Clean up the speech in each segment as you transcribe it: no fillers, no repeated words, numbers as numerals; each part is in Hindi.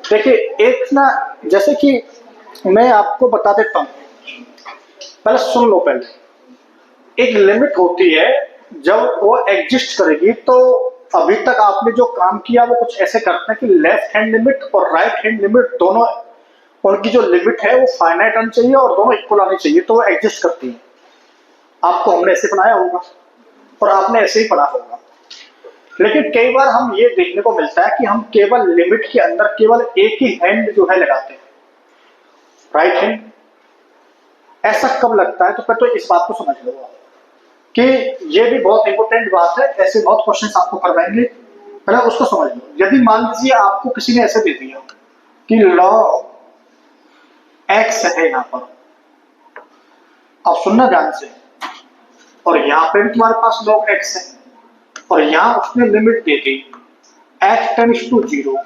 देखिए एक ना, जैसे कि मैं आपको बता देता हूँ, पहले सुन लो। पहले एक लिमिट होती है, जब वो एग्जिस्ट करेगी तो अभी तक आपने जो काम किया वो कुछ ऐसे करते हैं कि लेफ्ट हैंड लिमिट और राइट हैंड लिमिट दोनों, उनकी जो लिमिट है वो फाइनाइट आनी चाहिए और दोनों इक्वल आनी चाहिए, तो वो एग्जिस्ट करती है। आपको हमने ऐसे पढ़ाया होगा और आपने ऐसे ही पढ़ा होगा। लेकिन कई बार हम ये देखने को मिलता है कि हम केवल लिमिट के अंदर केवल एक ही हैंड जो है लगाते हैं, राइट हैंड। ऐसा कब लगता है? तो फिर तो इस बात को समझ लो कि ये भी बहुत इंपॉर्टेंट बात है, ऐसे बहुत क्वेश्चन आपको करवाएंगे, पहले उसको समझ लो। यदि मान लीजिए आपको किसी ने ऐसे दे दिया कि लॉ एक्स है यहां पर, अब सुनना ध्यान से, और यहां पे भी तुम्हारे पास लॉग एक्स है, और यहां उसने लिमिट दे दी एक्स टेंड्स टू 0।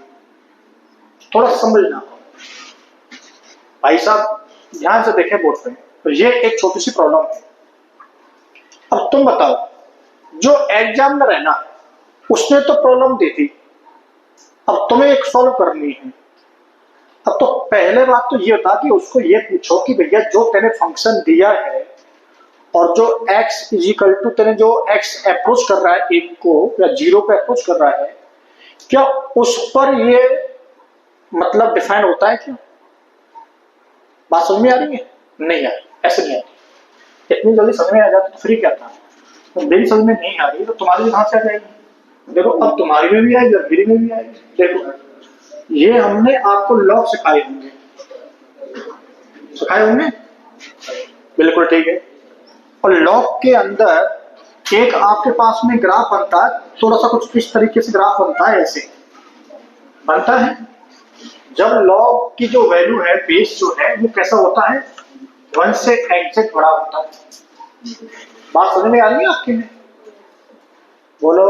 थोड़ा समझना भाई साहब, ध्यान से देखें बोर्ड पे। तो ये एक छोटी सी प्रॉब्लम है। अब तुम बताओ, जो एग्जामिनर है ना, उसने तो प्रॉब्लम दी थी, अब तुम्हें एक सॉल्व करनी है। अब तो पहले बात तो ये होता कि उसको ये पूछो कि भैया जो तेने फंक्शन दिया है और जो x इजिकल टू तेने जो x अप्रोच कर रहा है एक को या 0 पे अप्रोच कर रहा है, क्या उस पर ये मतलब डिफाइन होता है क्या? बात समझ में आ रही है? नहीं आ रही, ऐसे नहीं आती। इतनी जल्दी समझ में आ जाती तो फ्री क्या था। तो मेरी समझ में नहीं आ रही तो तुम्हारी भी कहां से आ जाएगी? देखो अब तुम्हारी में भी आएगी और मेरी में भी आएगी। देखो ये हमने आपको लॉग सिखाए होंगे, सिखाए होंगे, बिल्कुल ठीक है। और लॉग के अंदर एक आपके पास में ग्राफ बनता है, थोड़ा सा कुछ इस तरीके से ग्राफ बनता है, ऐसे बनता है। जब लॉग की जो वैल्यू है, बेस जो है, वो कैसा होता है? 1 से एग्जैक्ट बड़ा होता है। बात समझ में आ रही है आपकी में? बोलो,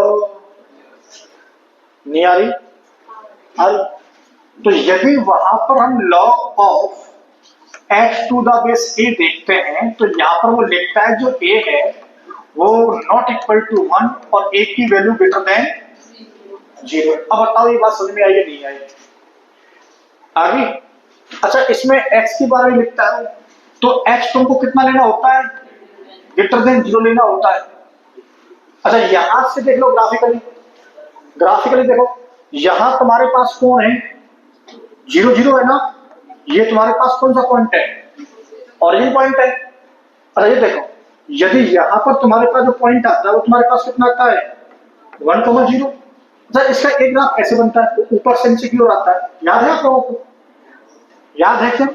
नहीं आ रही? आ रही? तो यदि वहां पर हम log of x to the base a देखते हैं, तो यहां पर वो लिखता है जो a है वो नॉट इक्वल टू 1 और a की वैल्यू ग्रेटर देन 0। अब बताओ ये बात समझ में आई या नहीं आई? आ गई? अच्छा, इसमें x के बारे में लिखता है तो x तुमको कितना लेना होता है? ग्रेटर देन 0 लेना होता है। अच्छा यहां से देख लो ग्राफिकली, ग्राफिकली देखो, यहां तुम्हारे पास कौन है? 0 0 है ना, ये तुम्हारे पास कौन सा पॉइंट है? ओरिजिन पॉइंट है। अच्छा ये देखो, यदि यहां पर तुम्हारे पास जो पॉइंट आता है वो तुम्हारे पास कितना आता है? 1,0। अच्छा इसका एक ग्राफ ऐसे बनता है, ऊपर से नीचे की ओर आता है, याद है आप लोगों को? याद है क्या?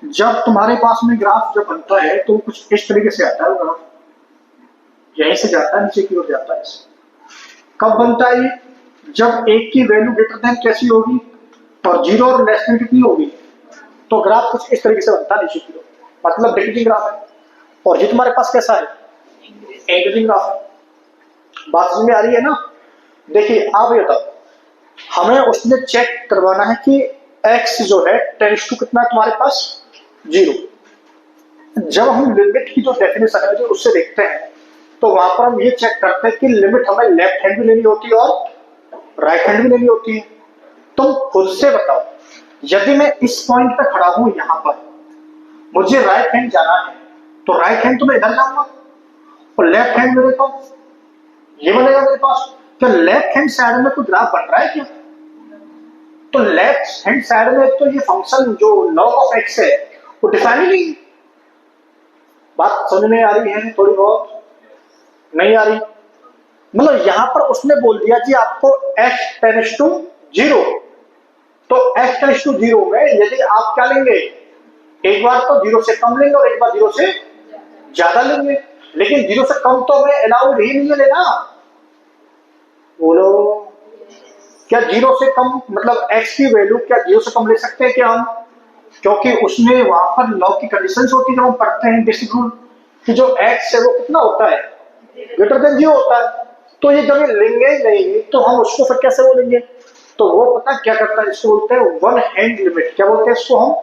जब तुम्हारे पास में ग्राफ जब बनता है तो कुछ इस तरीके से आता है, वो ग्राफ यहीं से जाता है, नीचे की ओर जाता है। कब बनता है ये? जब एक की वैल्यू ग्रेटर देन कैसी होगी और 0 और लेस देन कितनी होगी, तो ग्राफ कुछ इस तरीके से बनता है नीचे की ओर, मतलब डिक्रीजिंग ग्राफ है। और ये तुम्हारे पास कैसा है? इंक्रीजिंग ग्राफ है। बात समझ में आ रही है ना? देखिए आप ये बताओ, हमें उसने चेक करवाना है कि x जो है टेंड्स टू कितना है तुम्हारे पास? 0। जब हम लिमिट की जो डेफिनेशन है जो उससे देखते हैं, तो वहां पर हम ये चेक करते हैं कि लिमिट हमें लेफ्ट हैंड भी लेनी होती है और राइट हैंड भी लेनी होती है। तुम खुद से बताओ, यदि मैं इस पॉइंट पे खड़ा हूं, यहां पर मुझे राइट हैंड जाना है, तो राइट हैंड तो मैं इधर जाऊंगा और लेफ्ट हैंड मेरे को ये बनेगा मेरे पास। क्या लेफ्ट हैंड साइड में कोई ग्राफ बन रहा है क्या? तो लेफ्ट हैंड साइड में तो ये फंक्शन जो लॉग ऑफ एक्स है वो डिफाइन ही नहीं। बात समझ में आ रही है? थोड़ी बहुत नहीं आ रही? मतलब यहां पर उसने बोल दिया कि आपको x टेंड्स टू 0, तो x टेंड्स टू 0 में यदि आप क्या लेंगे, एक बार तो 0 से कम लेंगे और एक बार 0 से ज्यादा लेंगे, लेकिन 0 से कम तो हमें अलाउड ही नहीं है लेना। बोलो, क्या 0 से कम मतलब x की वैल्यू क्या 0 से कम ले सकते हैं क्या हम? क्योंकि उसमें वहां पर लॉ की कंडीशंस होती है, जब हम पढ़ते हैं बेसिक रूल कि जो x है वो कितना होता है? ग्रेटर देन 0 होता है। तो ये जब ये लेंगे ही नहीं तो हम उसको फिर कैसे बोलेंगे? तो वो पता क्या करता है, इसको बोलते हैं वन हैंड लिमिट। क्या बोलते हैं इसको हम?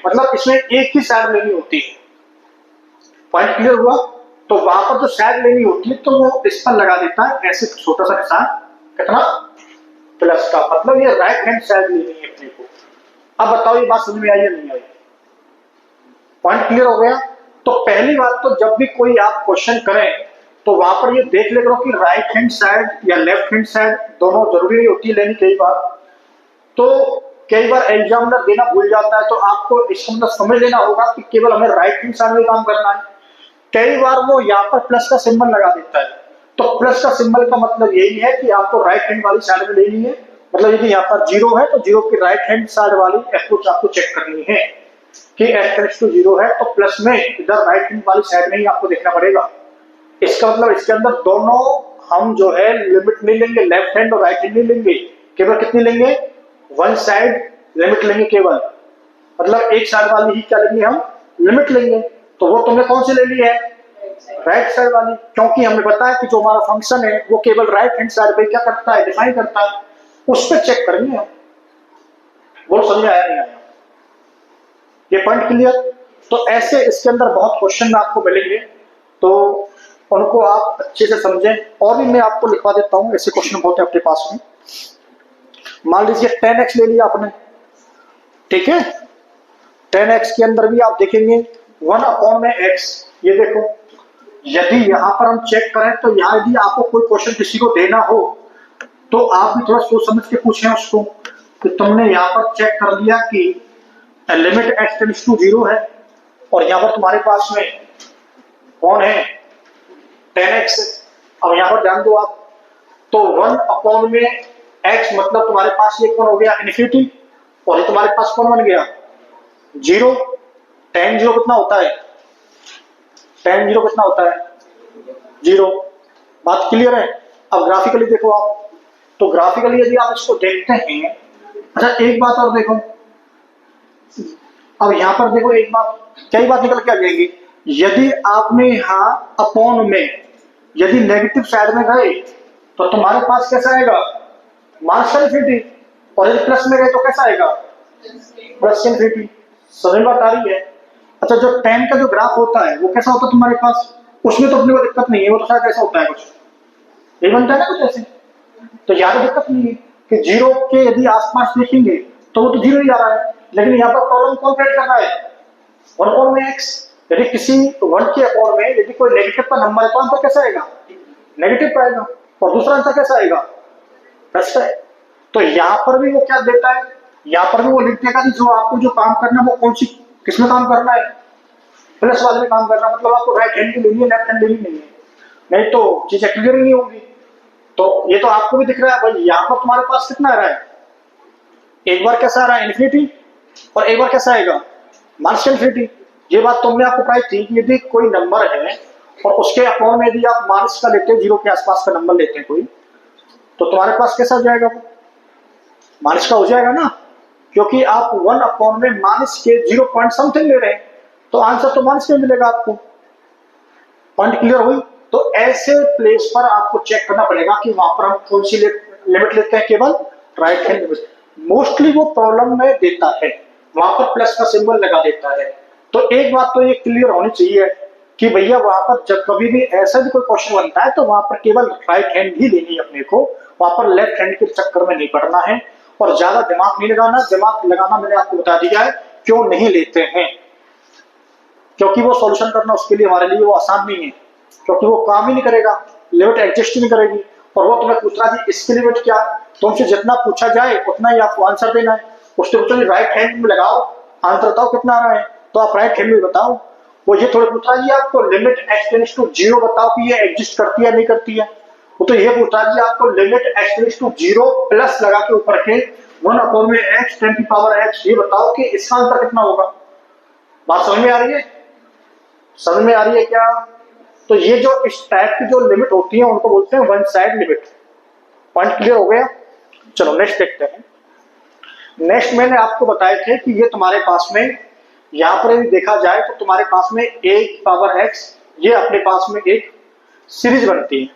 मतलब इसमें एक ही साइड लेनी होती है। पॉइंट क्लियर हुआ? तो वहां पर जो साइड लेनी होती है तो वो इस पर लगा देता है ऐसे छोटा सा निशान, कितना? प्लस का। मतलब ये राइट हैंड साइड लेनी है अपने को। अब बताओ ये बात समझ में आई या नहीं आई? पॉइंट क्लियर हो गया? तो पहली बात तो जब भी कोई आप क्वेश्चन करें तो वहां पर ये देख ले करो कि राइट हैंड साइड या लेफ्ट हैंड साइड दोनों जरूरी नहीं होती है लेनी कई बार। तो कई बार एग्जामिनर देना भूल जाता है, तो आपको इसको मतलब समझ लेना होगा कि केवल हमें राइट हैंड साइड में काम करना है। कई बार वो यहाँ पर प्लस का सिंबल लगा देता है, तो प्लस का सिंबल का मतलब यही है कि आपको राइट हैंड वाली साइड में लेनी है। मतलब यदि यहाँ पर 0 है तो 0 की राइट हैंड साइड वाली अप्रोच आपको चेक करनी है कि x → 0 है, तो प्लस में इधर राइट हैंड वाली साइड में ही आपको देखना पड़ेगा। इसका मतलब इसके अंदर दोनों हम जो है लिमिट नहीं लेंगे, लेफ्ट हैंड और राइट हैंड नहीं लेंगे, केवल कितनी लेंगे? वन साइड लिमिट लेंगे केवल। मतलब एक साइड वाली ही क्या लेंगे हम? लिमिट लेंगे। तो वो तुमने कौन सी ले ली है? राइट साइड वाली, क्योंकि हमें पता है कि जो हमारा फंक्शन है वो केवल राइट हैंड साइड पे क्या करता है? डिफाइन करता है, उस पर चेक करेंगे हम। वो समझ में आया नहीं आया? ये पॉइंट क्लियर? तो ऐसे इसके अंदर बहुत क्वेश्चन आपको मिलेंगे, तो उनको आप अच्छे से समझें। और भी मैं आपको लिखवा देता हूं, ऐसे क्वेश्चन बहुत है अपने पास में। मान लीजिए 10x ले लिया आपने, ठीक है? 10x के अंदर भी आप देखेंगे 1/x। ये देखो, यदि यहां पर हम चेक करें तो यहाँ यदि आपको कोई क्वेश्चन किसी को देना हो तो आप भी थोड़ा सोच समझ के पूछें उसको कि तुमने यहाँ पर चेक कर लिया कि लिमिट x → 0 है, और यहाँ पर तुम्हारे पास में कौन है? 10x। अब यहाँ पर ध्यान दो आप, तो 1/x मतलब तुम्हारे पास ये कौन हो गया? इन्फिनिटी। और ये तुम्हारे पास कौन बन गया? 0। tan 0 कितना होता है? tan 0 कितना होता है? 0। बात क्लियर है? अब ग्राफिकली देखो आप, तो ग्राफिकली यदि आप इसको देखते हैं, अच्छा एक बात और देखो, अब यहां पर देखो एक बात, कई बात निकल के आ जाएगी। यदि आपने यहां अपॉन में यदि नेगेटिव साइड में गए तो तुम्हारे पास कैसा आएगा? Minus infinity. और यदि प्लस में गए तो कैसा आएगा? Plus infinity. समझ बात आ रही है? अच्छा, जो tan का जो ग्राफ होता है वो कैसा होता है तुम्हारे पास? उसमें तो अपने को दिक्कत नहीं है, वो तो शायद ऐसा होता है कुछ, ये बनता है ना कुछ ऐसे। तो यहाँ तो दिक्कत नहीं है कि 0 के यदि आसपास देखेंगे तो वो तो 0 ही आ रहा है, लेकिन यहाँ पर प्रॉब्लम कौन क्रिएट कर रहा है? 1/x। यदि किसी 1 के अकॉर्ड में यदि कोई नेगेटिव का नंबर है तो आंसर कैसा आएगा? नेगेटिव आएगा। और दूसरा आंसर कैसा आएगा? प्लस है। तो यहाँ पर भी वो क्या देता है? यहाँ पर भी वो लिख देगा कि जो आपको जो काम करना है वो कौन सी किसमें काम करना है? प्लस वाले में काम करना। मतलब आपको राइट हैंड की लेनी है, लेफ्ट हैंड लेनी नहीं है, नहीं तो चीजें क्लियर नहीं होगी। तो ये तो आपको भी दिख रहा है भाई, यहाँ पर तुम्हारे पास कितना आ रहा है? एक बार कैसा आ रहा है? इन्फिनिटी। और एक बार कैसा आएगा? Minus infinity. ये बात तुमने आपको पढ़ाई थी कि यदि कोई नंबर है और उसके अकाउंट में यदि आप माइनस का लेते हैं, 0 के आसपास का नंबर लेते हैं कोई, तो तुम्हारे पास कैसा हो जाएगा? माइनस का हो जाएगा ना, क्योंकि आप 1 में माइनस के 0 पॉइंट समथिंग ले रहे हैं, तो आंसर तो माइनस में मिलेगा आपको। पॉइंट क्लियर हुई? तो ऐसे प्लेस पर आपको चेक करना पड़ेगा कि वहां पर हम कौन सी लिमिट लेते हैं? केवल राइट हैंड लिमिट। मोस्टली वो प्रॉब्लम में देता है, वहां पर प्लस का सिंबल लगा देता है। तो एक बात तो ये क्लियर होनी चाहिए कि भैया वहां पर जब कभी भी ऐसा भी कोई क्वेश्चन बनता है तो वहां पर केवल राइट हैंड ही लेनी है अपने को, वहां पर लेफ्ट हैंड के चक्कर में नहीं पड़ना है और ज्यादा दिमाग नहीं लगाना। दिमाग लगाना मैंने आपको बता दिया है क्यों नहीं लेते हैं, क्योंकि वो सॉल्यूशन करना उसके लिए हमारे लिए वो आसान नहीं है, क्योंकि वो काम ही नहीं करेगा, लिमिट एग्जिस्ट ही नहीं करेगी। और वो तुम्हें पूछ रहा है इसकी लिमिट क्या? तुमसे जितना पूछा जाए उतना ही आपको आंसर देना है। उससे पूछो राइट हैंड में लगाओ, आंसर बताओ कितना आ रहा है, तो आप राइट हैंड में बताओ। वो ये थोड़ा पूछ रहा है आपको लिमिट x → 0 बताओ कि ये एग्जिस्ट करती है नहीं करती है। वो तो ये पूछ रहा है आपको लिमिट x → 0 प्लस लगा के ऊपर के 1/x 10⁻x ये बताओ कि इसका आंसर कितना होगा। बात समझ में आ रही है? समझ में आ रही है क्या? तो ये जो इस टाइप की जो लिमिट होती है उनको बोलते हैं one side limit. Point clear हो गया? चलो नेक्स्ट देखते हैं। नेक्स्ट मैंने आपको बताए थे कि ये तुम्हारे पास में यहां पर यदि देखा जाए तो तुम्हारे पास में 1/x ये अपने पास में एक सीरीज बनती है।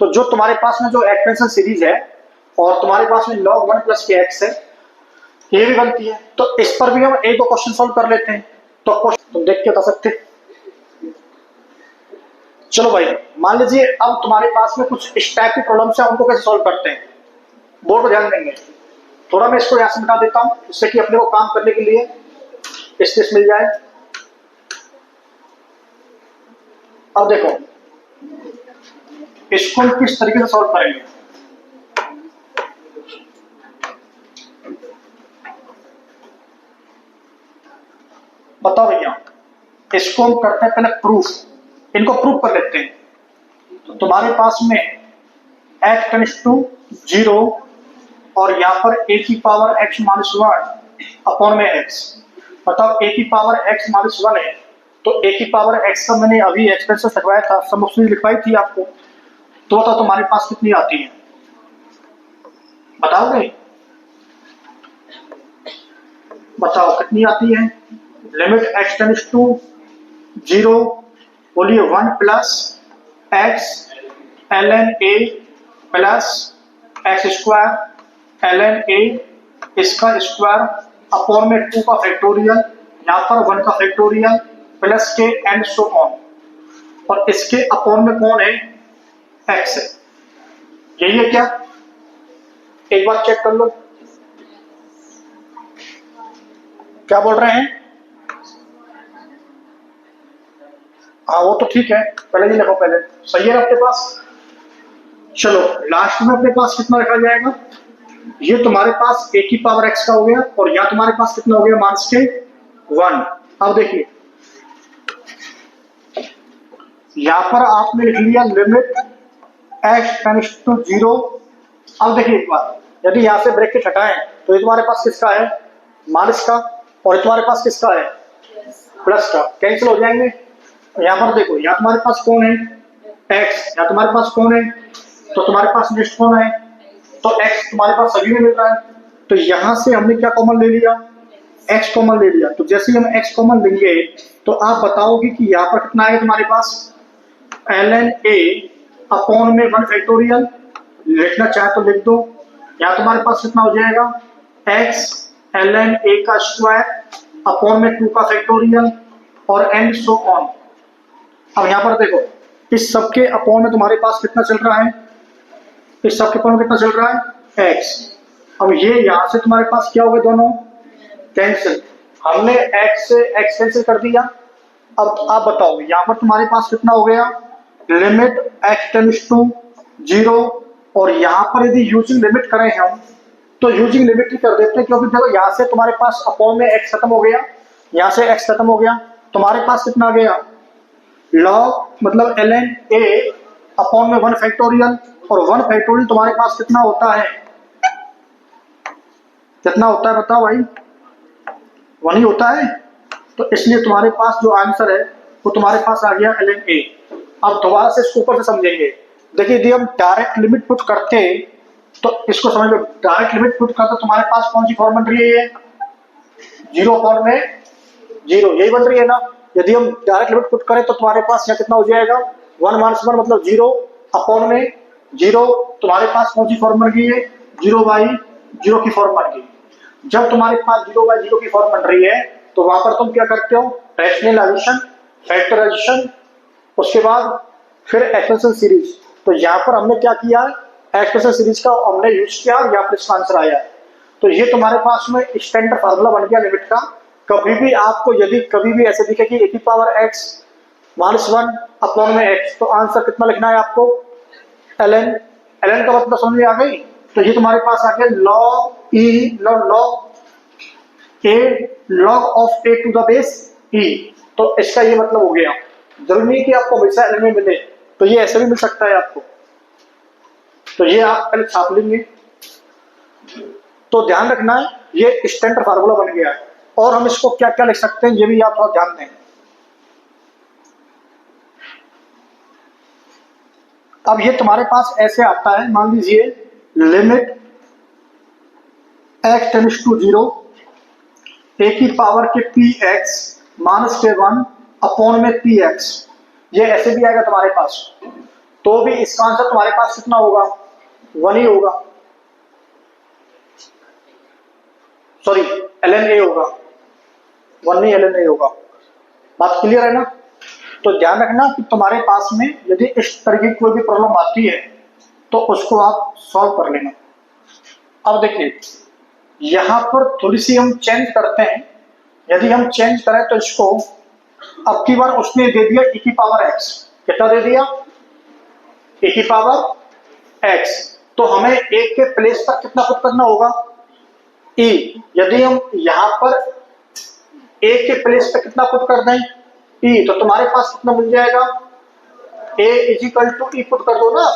तो जो तुम्हारे पास में जो एक्सपेंशन सीरीज है और तुम्हारे पास में log 1 + kx है ये भी बनती है। तो इस पर भी हम एक दो क्वेश्चन सोल्व कर लेते हैं। तो क्वेश्चन तुम देख के बता सकते। चलो भाई मान लीजिए अब तुम्हारे पास में कुछ इस टाइप की प्रॉब्लम्स है, उनको कैसे सॉल्व करते हैं बोर्ड पर ध्यान देंगे। थोड़ा मैं इसको यहाँ से मिटा देता हूं जिससे कि अपने को काम करने के लिए स्पेस मिल जाए। अब देखो इसको हम किस तरीके से सॉल्व करेंगे। बताओ भैया, इसको हम करते हैं पहले प्रूफ, इनको प्रूफ कर लेते हैं। तो तुम्हारे पास में x टेंड्स टू 0 और यहाँ पर a की पावर x माइनस 1 अपॉन में x। बताओ a की पावर x माइनस 1 है तो a की पावर x का मैंने अभी एक्सपेंशन लिखवाया था, सम लिखवाई थी आपको। तो बताओ तुम्हारे पास कितनी आती है, बताओगे? बताओ कितनी आती है। लिमिट x टेंड्स टू 0 बोलिए 1 plus x ln a plus x square ln a इसका स्क्वायर अपॉन में 2 का फैक्टोरियल, यहाँ पर 1 का फैक्टोरियल प्लस के एंड सो ऑन, और इसके अपॉन में कौन है, x है। यही है क्या? एक बार चेक कर लो क्या बोल रहे हैं। हाँ वो तो ठीक है, पहले ही लिखो, पहले सही है अपने पास। चलो लास्ट में अपने पास कितना रखा जाएगा, ये तुम्हारे पास a की पावर x का हो गया और यहाँ तुम्हारे पास कितना हो गया माइनस के 1। अब देखिए यहां पर आपने लिख लिया लिमिट x टेंड्स टू 0। अब देखिए एक बार, यदि यहां से ब्रैकेट हटाएं तो ये तुम्हारे पास किसका है, माइनस का, और ये तुम्हारे पास किसका है, प्लस का, कैंसिल हो जाएंगे। यहाँ पर देखो यहाँ तुम्हारे पास कौन है, x, यहाँ तुम्हारे पास कौन है, तो तुम्हारे पास नेक्स्ट कौन है, तो x तुम्हारे पास सभी में मिल रहा है। तो यहां से हमने क्या कॉमन ले लिया, x कॉमन ले लिया। तो जैसे ही हम x कॉमन लेंगे तो आप बताओगे कि यहाँ पर कितना आएगा तुम्हारे पास, ln a अपॉन में 1 फैक्टोरियल, लिखना चाहे तो लिख दो। यहाँ तुम्हारे पास कितना हो जाएगा, x ln a का स्क्वायर अपॉन में 2 का फैक्टोरियल और एंड सो ऑन। अब यहाँ पर देखो इस सबके अपॉन में तुम्हारे पास कितना चल रहा है, इस सबके अपॉन में कितना चल रहा है, x। अब ये यहाँ से तुम्हारे पास क्या हो गए, दोनों कैंसिल, हमने x से x कैंसिल कर दिया। अब आप बताओ यहाँ पर तुम्हारे पास कितना हो गया, लिमिट x टेंड्स टू 0, और यहाँ पर यदि यूजिंग लिमिट करें हम तो यूजिंग लिमिट ही कर देते हैं, क्योंकि देखो यहाँ से तुम्हारे पास अपॉन में x खत्म हो गया, यहाँ से x खत्म हो गया, तुम्हारे पास कितना आ गया, लॉग मतलब ln a अपॉन में 1 फैक्टोरियल, और 1 फैक्टोरियल तुम्हारे पास कितना होता है, कितना होता है बताओ भाई, 1 ही होता है। तो इसलिए तुम्हारे पास जो आंसर है वो तुम्हारे पास आ गया ln a। अब दोबारा से इसको ऊपर से समझेंगे। देखिए यदि हम डायरेक्ट लिमिट पुट करते तो इसको समझ लो, डायरेक्ट लिमिट पुट करते तुम्हारे पास कौन सी फॉर्म बन रही है, 0 अपॉन में 0, यही बन रही है ना। यदि हम डायरेक्ट लिमिट पुट करें तो तुम्हारे पास यहाँ कितना हो जाएगा, 1 माइनस 1 मतलब 0 अपॉन में 0, तुम्हारे पास कौन सी फॉर्म बन गई है, 0/0 की फॉर्म बन गई। जब तुम्हारे पास 0/0 की फॉर्म बन रही है तो वहां पर तुम क्या करते हो, रैशनलाइजेशन, फैक्टराइजेशन, उसके बाद फिर एक्सपेंशन सीरीज। तो यहाँ पर हमने क्या किया है, एक्सपेंशन सीरीज का हमने यूज किया और यहाँ पर इसका आंसर आया है। तो ये तुम्हारे पास में स्टैंडर्ड फार्मूला बन गया लिमिट का। कभी भी आपको यदि कभी भी ऐसे दिखे कि a की पावर x माइनस 1 अपॉन में x, तो आंसर कितना लिखना है आपको, ln का मतलब समझ में आ गई। तो ये तुम्हारे पास आ गया log e log of a to the base e। तो इसका ये मतलब हो गया, जरूरी नहीं कि आपको हमेशा ln में मिले, तो ये ऐसे भी मिल सकता है आपको। तो ये आप पहले छाप लेंगे। तो ध्यान रखना है ये स्टैंडर्ड फार्मूला बन गया है, और हम इसको क्या क्या लिख सकते हैं ये भी आप थोड़ा ध्यान दें। अब ये तुम्हारे पास ऐसे आता है, मान लीजिए limit x tends to 0 a की पावर के px माइनस के 1 अपॉन में px, ये ऐसे भी आएगा तुम्हारे पास, तो भी इसका आंसर तुम्हारे पास कितना होगा, 1 ही होगा, सॉरी ln a होगा, 1 नहीं ln a होगा। बात क्लियर है ना। तो ध्यान रखना कि तुम्हारे पास में यदि इस तरह की कोई भी प्रॉब्लम आती है तो उसको आप सॉल्व कर लेना। अब देखिए यहां पर थोड़ी सी हम चेंज करते हैं। यदि हम चेंज करें तो इसको अब की बार उसने दे दिया e की पावर x, कितना दे दिया e की पावर x, तो हमें एक के प्लेस पर कितना पुट करना होगा e। यदि हम यहां पर एक के प्लेस पर कितना पुट कर दें e, तो तुम्हारे पास कितना मिल जाएगा a is equal to e put कर दो ना,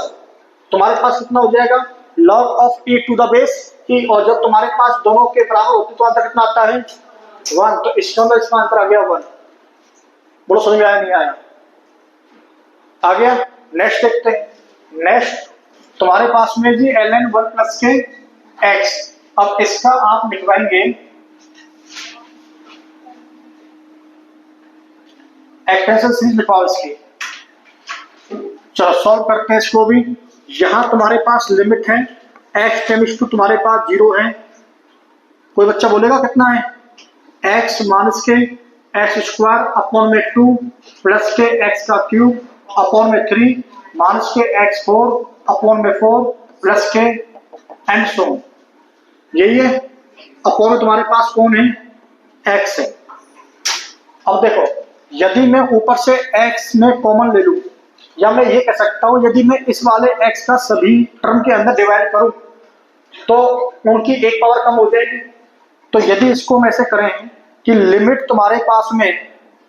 तुम्हारे पास कितना हो जाएगा log of e to the base e, और जब तुम्हारे पास दोनों के बराबर होते तो आंसर कितना आता है 1, तो इसके अंदर इसका आंसर आ गया 1। बोलो समझ में आया नहीं आया? आ गया। नेक्स्ट देखते हैं। नेक्स्ट तुम्हारे पास में जी ln 1 प्लस के x, अब इसका आप लिखवाएंगे एक्सटेंशन सीरीज लिखवाओ इसकी। चलो सॉल्व करते हैं इसको भी। यहां तुम्हारे पास लिमिट है x टेंड्स टू तुम्हारे पास 0 है, कोई बच्चा बोलेगा कितना है x माइनस के एक्स स्क्वायर अपॉन में 2 प्लस के x का क्यूब अपॉन में 3 माइनस के x4 अपॉन में 4 प्लस के एंड सो, यही है। अपॉन में तुम्हारे पास कौन है x है। अब देखो यदि मैं ऊपर से x में कॉमन ले लूं, या मैं ये कह सकता हूं यदि मैं इस वाले x का सभी टर्म के अंदर डिवाइड करूं तो उनकी एक पावर कम हो जाएगी। तो यदि इसको हम ऐसे करें कि लिमिट तुम्हारे पास में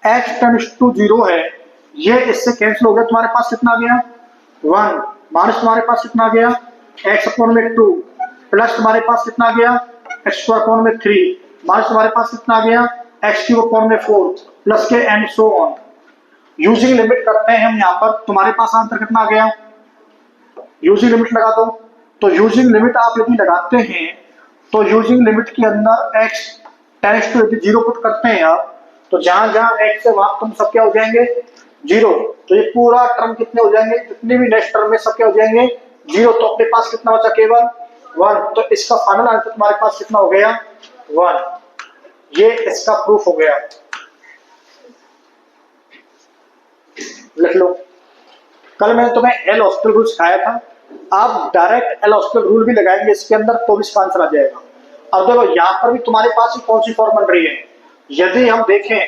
x टेंड्स टू 0 है, ये इससे कैंसिल हो गया, तुम्हारे पास कितना आ गया 1, माइनस तुम्हारे पास कितना आ गया x अपॉन में 2 प्लस तुम्हारे पास कितना आ गया x स्क्वायर अपॉन में 3 माइनस तुम्हारे पास कितना आ गया x क्यूब अपॉन में 4 प्लस के and so on. Using limit करते हैं हम यहाँ पर, तुम्हारे पास आंसर कितना आ गया, यूजिंग लिमिट लगा दो। तो यूजिंग लिमिट आप यदि लगाते हैं तो यूजिंग लिमिट के अंदर x टेंड्स टू यदि 0 पुट करते हैं आप, तो जहां जहां x है वहां तुम सब क्या हो जाएंगे 0, तो ये पूरा टर्म कितने हो जाएंगे, जितने भी नेक्स्ट टर्म में सब क्या हो जाएंगे 0, तो अपने पास कितना बचा केवल 1, तो इसका फाइनल आंसर तुम्हारे पास कितना हो गया 1। ये इसका प्रूफ हो गया। लिख लो। कल मैंने तुम्हें एल हॉस्पिटल रूल सिखाया था, आप डायरेक्ट एल हॉस्पिटल रूल भी लगाएंगे इसके अंदर तो भी इसका आंसर आ जाएगा। अब देखो यहाँ पर भी तुम्हारे पास कौन सी फॉर्म बन रही है, यदि हम देखें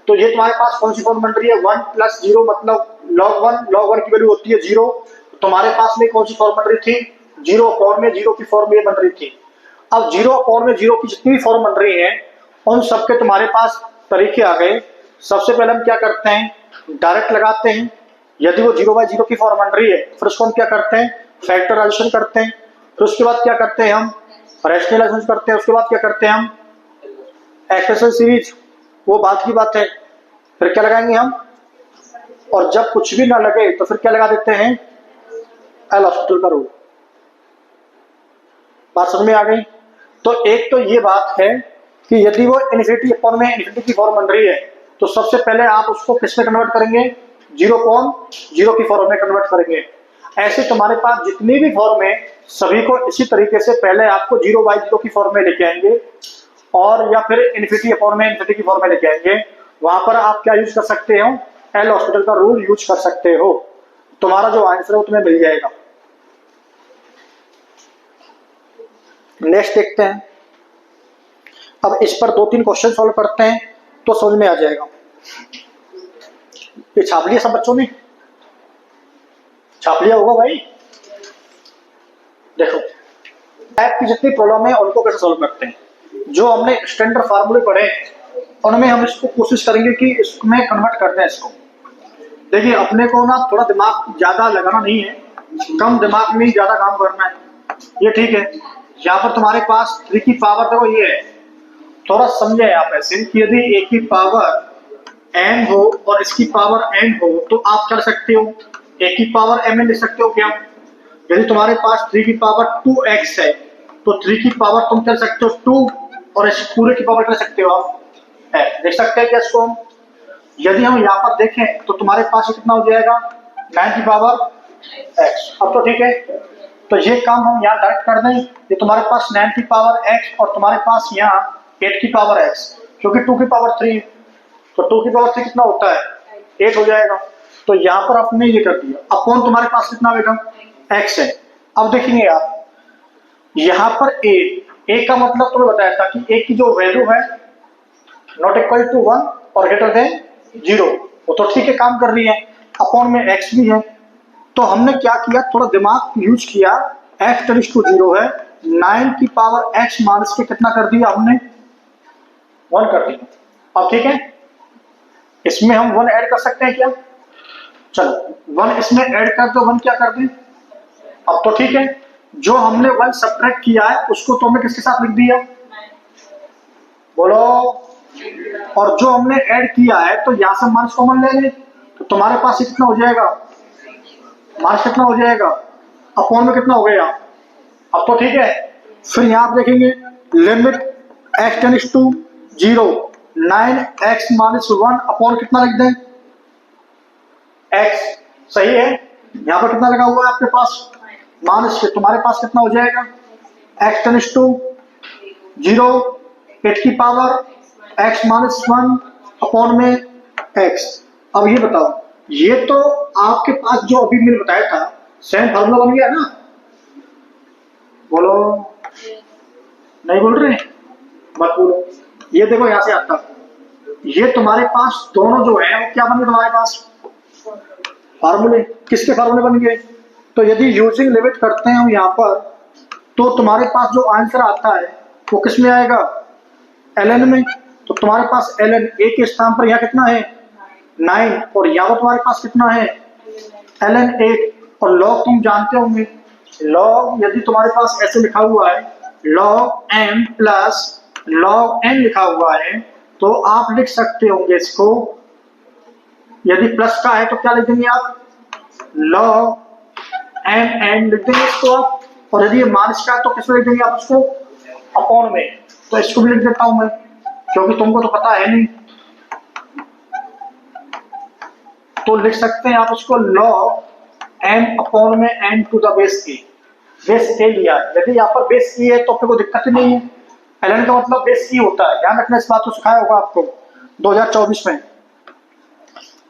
तो ये तुम्हारे पास कौन सी फॉर्म बन रही है 1 प्लस 0 मतलब log 1 की वैल्यू होती है 0, तुम्हारे पास में कौन सी फॉर्म बन रही थी 0 अपॉन में 0 की फॉर्म ये बन रही थी। अब 0 अपॉन में 0 की जितनी भी फॉर्म बन रही है उन सबके तुम्हारे पास तरीके आ गए। सबसे पहले हम क्या करते हैं डायरेक्ट लगाते हैं, यदि वो 0/0 की फॉर्म बन रही है फिर उसको हम क्या करते हैं फैक्टराइजेशन करते हैं, फिर उसके बाद क्या करते हैं हम रैशनलाइजेशन करते हैं, उसके बाद क्या करते हैं हम एक्सटेंशन सीरीज, वो बात की बात है। फिर क्या लगाएंगे हम, और जब कुछ भी ना लगे तो फिर क्या लगा देते हैं एल हॉस्पिटल का रूल। बात समझ में आ गई? तो एक तो ये बात है कि यदि वो इन्फिनिटी अपॉन में इन्फिनिटी की फॉर्म बन रही है तो सबसे पहले आप उसको किस में कन्वर्ट करेंगे 0/0 की फॉर्म में कन्वर्ट करेंगे। ऐसे तुम्हारे पास जितनी भी फॉर्म है सभी को इसी तरीके से पहले आपको 0/0 की फॉर्म में लेके आएंगे और या फिर इन्फिनिटी अपॉन में इन्फिनिटी की फॉर्म में लेके आएंगे। वहां पर आप क्या यूज कर सकते हो एल हॉस्पिटल का रूल यूज कर सकते हो, तुम्हारा जो आंसर है वो तुम्हें मिल जाएगा। नेक्स्ट देखते हैं। अब इस पर 2-3 क्वेश्चन सॉल्व करते हैं तो समझ में आ जाएगा। ये छाप लिया सब बच्चों ने, छाप लिया होगा भाई। देखो टाइप की जितनी प्रॉब्लम है उनको कैसे सॉल्व करते हैं, जो हमने स्टैंडर्ड फार्मूले पढ़े उनमें हम इसको कोशिश करेंगे कि इसमें कन्वर्ट करते हैं इसको। देखिए अपने को ना थोड़ा दिमाग ज्यादा लगाना नहीं है, कम दिमाग में ही ज्यादा काम करना है, ये ठीक है। यहाँ पर तुम्हारे पास 3 की पावर देखो ये है, थोड़ा समझे आप ऐसे कि यदि a की पावर n हो और इसकी पावर n हो तो आप कर सकते हो a की पावर mn लिख सकते हो क्या। यदि तुम्हारे पास 3 की पावर 2x है तो 3 की पावर तुम कर सकते हो 2 और इस पूरे की पावर कर सकते हो आप देख सकते हैं क्या इसको हम। यदि हम यहाँ पर देखें तो तुम्हारे पास कितना हो जाएगा 9 की पावर x। अब तो ठीक है, तो ये काम हम यहाँ डायरेक्ट कर दें, ये तुम्हारे पास 9 की पावर x और तुम्हारे पास यहाँ 8 की पावर x, क्योंकि 2 की पावर 3 तो 2 की पावर 3 कितना होता है 8 हो जाएगा। तो यहाँ पर आपने ये कर दिया, अपॉन तुम्हारे पास कितना बेटा x है। अब देखेंगे आप यहाँ पर a ए का मतलब तुम्हें बताया था कि ए की जो वैल्यू है नॉट इक्वल टू 1 और ग्रेटर देन 0, वो तो ठीक है काम कर रही है, अपॉन में x भी है। तो हमने क्या किया, थोड़ा दिमाग यूज किया, x टेंड्स टू 0 है, 9 की पावर x माइनस के कितना कर दिया हमने, 1 कर दिया। अब ठीक है, इसमें हम 1 ऐड कर सकते हैं क्या, चलो 1 इसमें ऐड कर दो, 1 क्या कर दें, अब तो ठीक है। जो हमने 1 सब्ट्रैक्ट किया है उसको तो हमने किसके साथ लिख दिया, बोलो, और जो हमने ऐड किया है तो यहां से माइनस कॉमन ले लें, तो तुम्हारे पास कितना हो जाएगा, माइनस कितना हो जाएगा, अपॉन में कितना हो गया, अब तो ठीक है। फिर यहां आप देखेंगे limit x tends to 0, 9x minus 1 upon कितना लिख दें, x, सही है। यहां पर कितना लगा हुआ है आपके पास, माइनस के, तुम्हारे पास कितना हो जाएगा, x टेंड्स टू 0, 8 की पावर x माइनस 1 अपॉन में x। अब ये बताओ, ये तो आपके पास जो अभी मैंने बताया था सेम फार्मूला बन गया ना, बोलो, नहीं बोल रहे, मत बोलो। ये देखो यहां से आता, ये तुम्हारे पास दोनों जो है वो क्या बन गए तुम्हारे पास, फार्मूले, किसके फार्मूले बन गए। तो यदि यूजिंग लिमिट करते हैं हम यहाँ पर, तो तुम्हारे पास जो आंसर आता है वो किस में आएगा, ln में। तो तुम्हारे पास ln a के स्थान पर यहाँ कितना है 9, और यहाँ पर तुम्हारे पास कितना है ln 8, और लॉग तुम जानते होंगे, लॉग यदि तुम्हारे पास ऐसे लिखा हुआ है log m plus log n लिखा हुआ है, तो आप लिख सकते होंगे इसको, यदि प्लस का है तो क्या लिख देंगे आप, log m n लिख देंगे इसको आप, और यदि ये माइनस का है तो किस में लिख देंगे आप उसको, अपॉन में। तो इसको भी लिख देता हूं मैं, क्योंकि तुमको तो पता है नहीं, तो लिख सकते हैं आप उसको log m अपॉन में n to the base a, base a लिया, यदि यहाँ पर बेस e है तो अपने को दिक्कत ही नहीं है, ln का मतलब बेस e होता है, ध्यान रखना, इस बात को सिखाया होगा आपको 2024 में।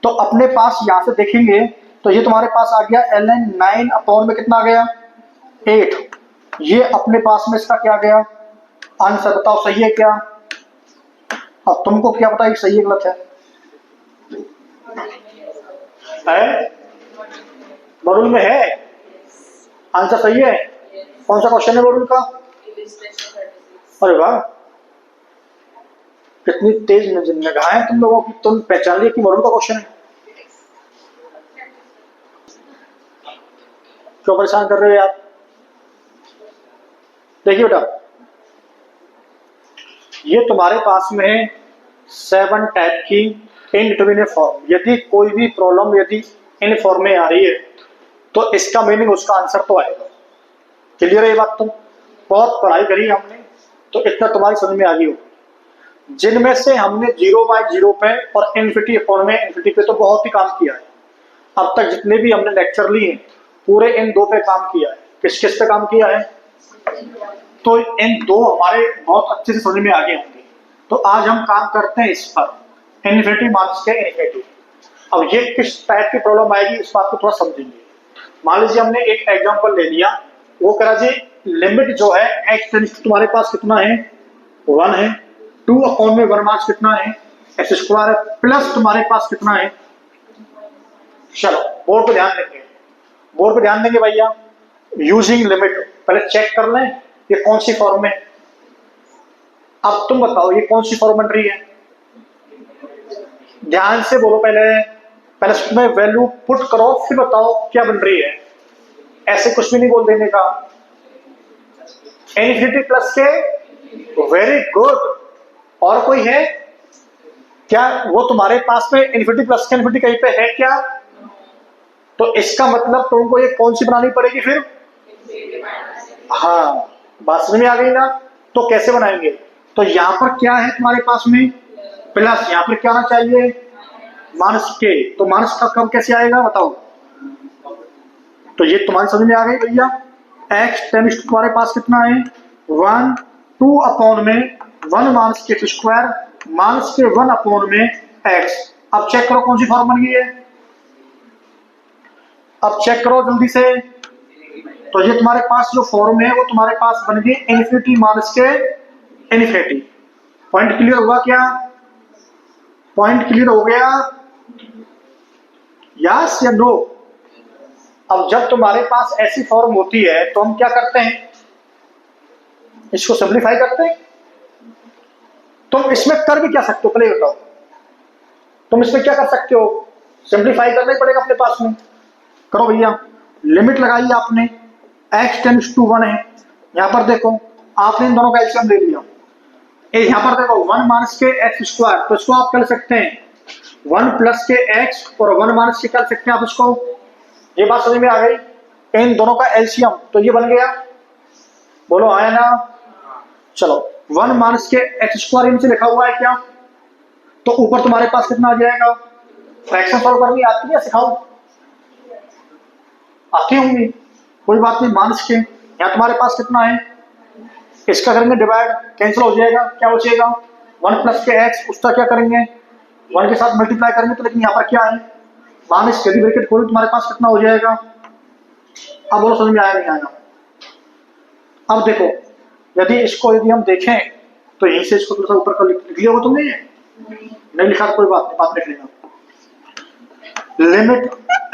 तो अपने पास यहाँ से देखेंगे तो ये तुम्हारे पास आ गया ln 9 अपॉन में कितना आ गया 8, ये अपने पास में इसका क्या गया आंसर, बताओ सही है क्या। अब तुमको क्या पता है सही है गलत है? मॉड्यूल में है आंसर, सही है। कौन सा क्वेश्चन है मॉड्यूल का, अरे वाह, कितनी तेज निगाह है तुम लोगों की, तुम पहचान लिया कि मॉड्यूल का क्वेश्चन है। क्यों परेशान कर रहे हो यार, देखिए बेटा, ये तुम्हारे पास में 7 टाइप की इनडिटरमिनेट फॉर्म, यदि कोई भी प्रॉब्लम यदि इन फॉर्म में आ रही है तो इसका मीनिंग उसका आंसर तो आएगा। क्लियर है ये बात, तुम बहुत पढ़ाई करी हमने तो इतना तुम्हारी समझ में आ गई हो। जिनमें से हमने 0/0 पे और इनफिनिटी फॉर्म में इनफिनिटी पे तो बहुत ही काम किया है, अब तक जितने भी हमने लेक्चर लिए हैं पूरे इन 2 पे काम किया है। किस किस पे काम किया है, तो इन 2 हमारे बहुत अच्छे से समझ में आ गए होंगे। तो आज हम काम करते हैं इस पर, इनफिनिटी माइनस के इनफिनिटी। अब ये किस टाइप की प्रॉब्लम आएगी इस बात को थोड़ा समझेंगे। मान लीजिए हमने एक एग्जांपल ले लिया, वो करा जी लिमिट जो है x टेंड्स टू तुम्हारे पास कितना है 1 है, 2 अपॉन में 1 माइनस कितना है x स्क्वायर है, प्लस तुम्हारे पास कितना है, चलो बोर्ड पे ध्यान देंगे, बोर्ड पे ध्यान देंगे भैया। यूजिंग लिमिट पहले चेक कर लें ये कौन सी फॉर्म में, अब तुम बताओ ये कौन सी फॉर्म बन रही है, ध्यान से बोलो, पहले पहले उसमें वैल्यू पुट करो फिर बताओ क्या बन रही है, ऐसे कुछ भी नहीं बोल देने का। इनफिनिटी प्लस के, वेरी गुड, और कोई है क्या, वो तुम्हारे पास में इनफिनिटी प्लस के इनफिनिटी कहीं पे है क्या, तो इसका मतलब तुमको ये कौन सी बनानी पड़ेगी फिर, हाँ बात समझ में आ गई ना। तो कैसे बनाएंगे, तो यहाँ पर क्या है तुम्हारे पास में प्लस, यहाँ पर क्या आना चाहिए माइनस के, तो माइनस का कम कैसे आएगा बताओ, तो ये तुम्हारी समझ में आ गई भैया। x टेंड्स टू तुम्हारे पास कितना है 1, 2 अपॉन में 1 माइनस के स्क्वायर माइनस के 1 अपॉन में x। अब चेक करो कौन सी फॉर्म बन गई है, अब चेक करो जल्दी से, तो ये तुम्हारे पास जो फॉर्म है वो तुम्हारे पास बन गई इन्फिनिटी माइनस के इन्फिनिटी। पॉइंट क्लियर हुआ क्या? पॉइंट क्लियर हो गया? यस या नो? अब जब तुम्हारे पास ऐसी फॉर्म होती है तो हम क्या करते हैं, इसको सिंप्लीफाई करते हैं। तुम इसमें कर भी क्या सकते हो, पहले बताओ, तुम इसमें क्या कर सकते हो? सिंप्लीफाई करना ही पड़ेगा अपने पास में। करो भैया, लिमिट लगाई आपने, x टेंड्स टू 1 है। यहां पर देखो आपने इन दोनों का एलसीएम ले लिया। यहां पर देखो 1 माइनस के एक्स स्क्वायर, तो इसको आप कर सकते हैं 1 प्लस के एक्स और 1 माइनस के कर सकते हैं आप इसको। ये बात समझ में आ गई? इन दोनों का एलसीएम तो ये बन गया, बोलो आया ना? चलो 1 माइनस के एक्स स्क्वायर इनसे लिखा हुआ है क्या, तो ऊपर तुम्हारे पास कितना आ जाएगा? फ्रैक्शन सॉल्व करनी आती है, सिखाओ? आती होंगी, कोई बात नहीं। माइनस के यहाँ तुम्हारे पास कितना है, इसका करेंगे डिवाइड, कैंसिल हो जाएगा, क्या बचेगा? 1 प्लस के एक्स, उसका क्या करेंगे 1 के साथ मल्टीप्लाई करेंगे, तो लेकिन यहाँ पर क्या है माइनस, यदि ब्रैकेट खोली तुम्हारे पास कितना हो जाएगा? अब बोलो समझ में आया नहीं आया? अब देखो यदि इसको यदि हम देखें तो यहीं से इसको थोड़ा सा ऊपर कर लिख लिया हो तुमने, नहीं लिखा तो कोई बात नहीं, बाद में लिख लेना। लिमिट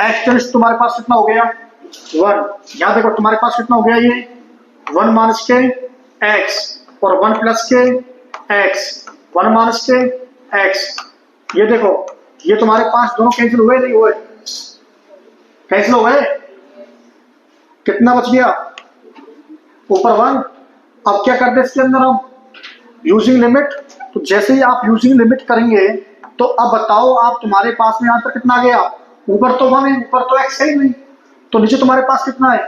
एक्स टेंड्स तुम्हारे पास कितना हो गया 1। यहाँ देखो तुम्हारे पास कितना हो गया, ये 1 माइनस के एक्स और 1 प्लस के एक्स, 1 माइनस के एक्स। ये देखो ये तुम्हारे पास दोनों कैंसिल हुए नहीं हुए? कैंसिल हो गए, कितना बच गया ऊपर 1। अब क्या करते हैं इसके अंदर हम यूजिंग लिमिट, तो जैसे ही आप यूजिंग लिमिट करेंगे तो अब बताओ आप तुम्हारे पास में आंसर कितना आ गया? ऊपर तो 1 है, ऊपर तो x है ही नहीं, तो नीचे तुम्हारे पास कितना है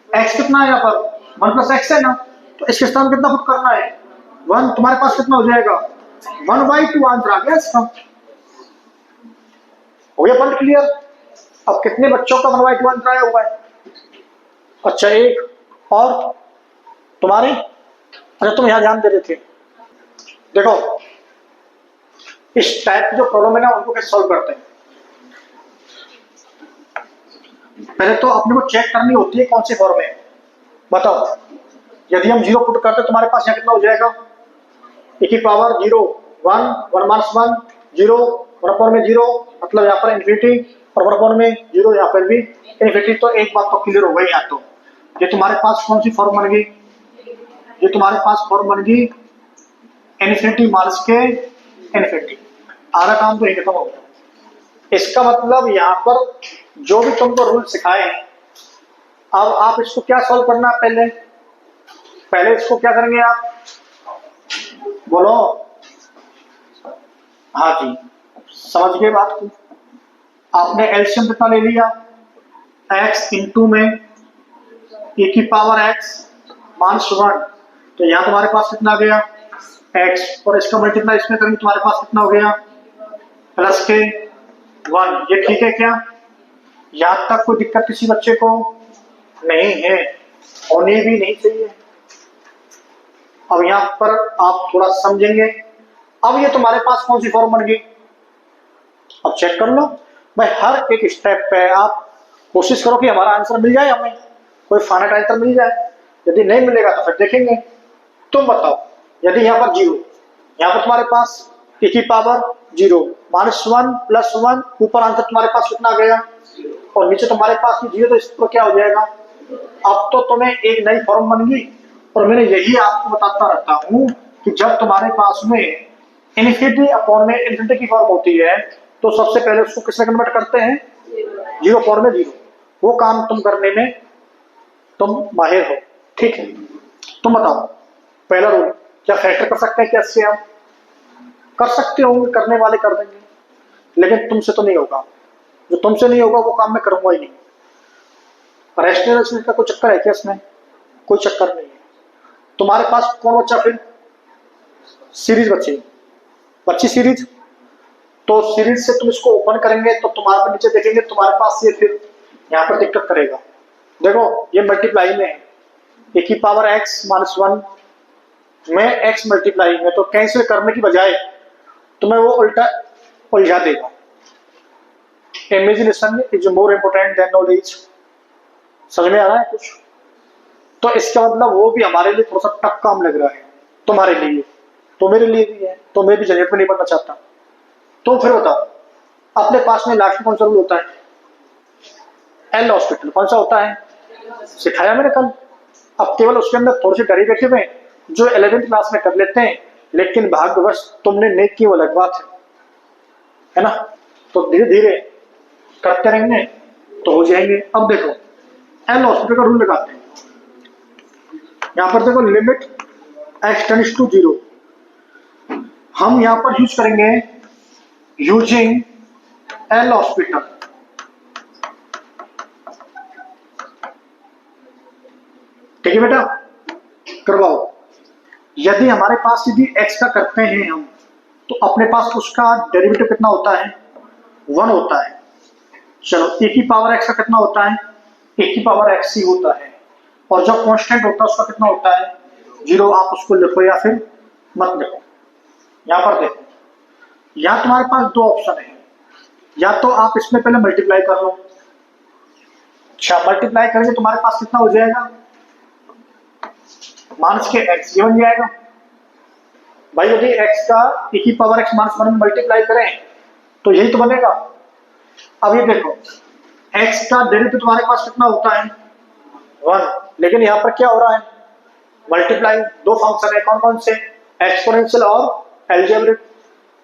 x, कितना है यहाँ पर 1 प्लस एक्स है ना, तो इसके स्थान कितना पुट करना है 1। तुम्हारे पास कितना हो जाएगा 1/2 आंसर आ गया इसका। हो गया पॉइंट क्लियर? अब कितने बच्चों का 1/2 आंसर आया हुआ है? अच्छा एक और तुम्हारे, अच्छा तुम यहां ध्यान दे रहे थे। देखो इस टाइप की जो प्रॉब्लम है ना उनको कैसे सॉल्व करते हैं, पहले तो अपने को चेक करनी होती है कौन सी फॉर्म है। बताओ यदि हम 0 पुट करते तुम्हारे पास यहाँ कितना हो जाएगा, e की पावर 0 1 1 माइनस 1 0 1 अपॉन में 0, मतलब यहाँ पर इन्फिनिटी, और 1 अपॉन में 0 यहाँ पर भी इन्फिनिटी। तो एक बात तो क्लियर हो गई यहाँ, तो ये तुम्हारे पास कौन सी फॉर्म बन गई, ये तुम्हारे पास फॉर्म बन गई इन्फिनिटी माइनस के इन्फिनिटी। आधा काम तो यही खत्म हो गया। इसका मतलब यहाँ पर जो भी तुमको रूल सिखाए हैं, अब आप इसको क्या सॉल्व करना है, पहले इसको क्या करेंगे आप, बोलो? हाँ जी समझ गए बात को। आपने एलसीएम कितना ले लिया, x इंटू में e की पावर x माइनस 1, तो यहाँ तुम्हारे पास कितना आ गया x, और इसका मल्टीप्लाई इसमें करेंगे तुम्हारे पास कितना हो गया प्लस के 1। ये ठीक है क्या? यहाँ तक कोई दिक्कत किसी बच्चे को नहीं है, होनी भी नहीं चाहिए। अब यहाँ पर आप थोड़ा समझेंगे। अब ये तुम्हारे पास कौन सी फॉर्म बन गई, अब चेक कर लो भाई। हर एक स्टेप पे आप कोशिश करो कि हमारा आंसर मिल जाए, हमें कोई फाइनाइट आंसर मिल जाए। यदि नहीं मिलेगा तो फिर देखेंगे। तुम बताओ यदि यहाँ पर 0, यहाँ पर तुम्हारे पास e की पावर 0 माइनस 1 प्लस 1, ऊपर आंसर तुम्हारे पास कितना आ गया, और नीचे तुम्हारे पास 0, तो इस पर क्या हो जाएगा? अब तो तुम्हें एक नई फॉर्म बन गई। और मैंने यही आपको बताता रहता हूं कि जब तुम्हारे पास में इन्फिनिटी अपॉन में इन्फिनिटी की फॉर्म होती है तो सबसे पहले उसको किसमें कन्वर्ट करते हैं, 0 अपॉन में 0। वो काम तुम करने में तुम माहिर हो, ठीक है? तुम बताओ पहला रूल, क्या फैक्टर कर सकते हैं, कैसे हम कर सकते होंगे, करने वाले कर देंगे, लेकिन तुमसे तो नहीं होगा। जो तुमसे नहीं होगा वो काम मैं करूंगा ही नहीं। रैशनल का कोई चक्कर है क्या इसमें? कोई चक्कर नहीं है। तुम्हारे पास कौन बच्चा, फिर सीरीज बच्ची सीरीज, तो सीरीज से तुम इसको ओपन करेंगे तो तुम्हारे पर नीचे देखेंगे तुम्हारे पास ये फिर यहाँ पर दिक्कत करेगा। देखो ये मल्टीप्लाई में है, e की पावर x माइनस 1 में x मल्टीप्लाई में, तो कैंसिल करने की बजाय तुम्हें वो उल्टा उलझा देगा। Imagination is more important then knowledge. समझ में आ रहा है कुछ? तो इसका मतलब वो भी हमारे लिए थोड़ा सा टफ काम लग रहा है, तुम्हारे लिए तो मेरे लिए भी है, तो मैं भी झंझट में नहीं पड़ना चाहता। तो फिर बताओ, अपने पास में लास्ट में कौन सा रूल होता है? L hospital. कौन सा होता है? सिखाया मैंने कल। अब केवल उसके अंदर थोड़ी सी डेरिवेटिव है जो 11वीं क्लास में कर लेते हैं, लेकिन भाग्यवश तुमने नहीं की, वो अलग बात है ना? तो धीरे धीरे करते रहेंगे तो हो जाएंगे। अब देखो एल हॉस्पिटल का रूल लगाते हैं। यहां पर देखो लिमिट x टेंड्स टू 0, हम यहां पर यूज करेंगे यूजिंग एल हॉस्पिटल। ठीक है बेटा, करवाओ। यदि हमारे पास यदि x का करते हैं हम, तो अपने पास उसका डेरिवेटिव कितना होता है? 1 होता है। चलो e की पावर x का कितना होता है? e की पावर x ही होता है। और जो कांस्टेंट होता है उसका कितना होता है? 0। आप उसको लिखो या फिर मत लिखो। यहां पर देखो, या तुम्हारे पास दो ऑप्शन है, या तो आप इसमें पहले मल्टीप्लाई कर लो। अच्छा, मल्टीप्लाई करेंगे तुम्हारे पास कितना हो जाएगा? माइनस के x, ये बन जाएगा भाई। यदि x का e की पावर x माइनस 1 में मल्टीप्लाई करें तो यही तो बनेगा। अब ये देखो x का डेरिवेटिव तुम्हारे पास कितना होता है? 1। लेकिन यहां पर क्या हो रहा है? मल्टीप्लाई। दो फंक्शन है, कौन कौन से? एक्सपोनेंशियल और अलजेब्रिक।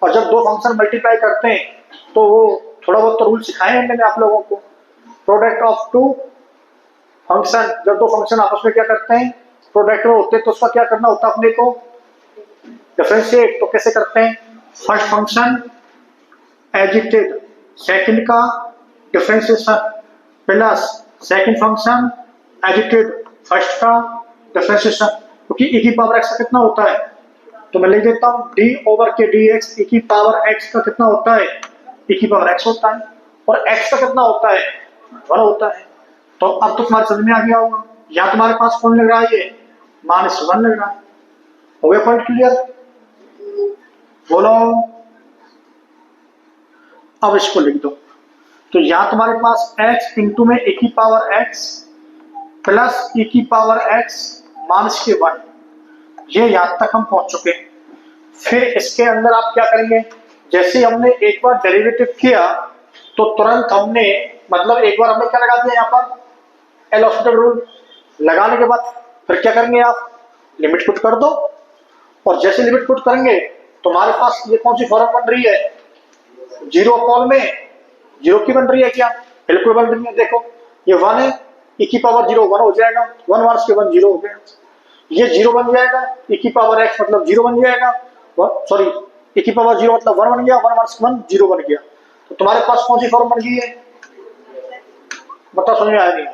और जब दो फंक्शन मल्टीप्लाई करते हैं तो वो थोड़ा बहुत तो रूल सिखाए हैं मैंने आप लोगों को। प्रोडक्ट ऑफ टू फंक्शन, जब दो फंक्शन आपस में क्या करते हैं? प्रोडक्ट में होते हैं, तो उसका क्या करना होता है अपने को? डिफरेंशिएट। तो कैसे करते हैं? फर्स्ट फंक्शन एजिटेड, सेकंड का differentiation, plus second function agitated, first का डिफरेंशिएशन। क्योंकि e की पावर x का कितना होता है? तो मैं लिख देता हूं d ओवर के dx। e की पावर x का कितना होता है? e की पावर x होता है। और x का कितना होता है? 1 होता है। तो अब तो तुम्हारे समझ में आ गया होगा। या तुम्हारे पास कौन लग रहा है? ये -1 लग रहा है। हो गया पॉइंट क्लियर? बोलो। अब इसको लिख दो। तो या तुम्हारे पास x इंटू में e की पावर x प्लस e की पावर x माइनस के 1, ये यहां तक हम पहुंच चुके। फिर इसके अंदर आप क्या करेंगे? जैसे हमने एक बार डेरिवेटिव किया तो तुरंत हमने, मतलब एक बार हमने क्या लगा दिया यहाँ पर? L hospital rule. लगाने के बाद फिर क्या करेंगे? आप लिमिट पुट कर दो। और जैसे लिमिट पुट करेंगे तुम्हारे पास ये कौन सी फॉर्म बन रही है? 0 अपॉन में 0 की बन रही है क्या? बिल्कुल बन रही है। देखो ये 1 है, e की पावर 0 1 हो जाएगा, 1 माइनस के 1 0 हो गया। ये 0 बन जाएगा, e की पावर x मतलब 0 बन जाएगा, सॉरी e की पावर 0 मतलब 1 बन गया, 1 माइनस 1 0 बन गया। तो तुम्हारे पास कौन सी फॉर्म बन गई है? बताओ, समझ में आया नहीं?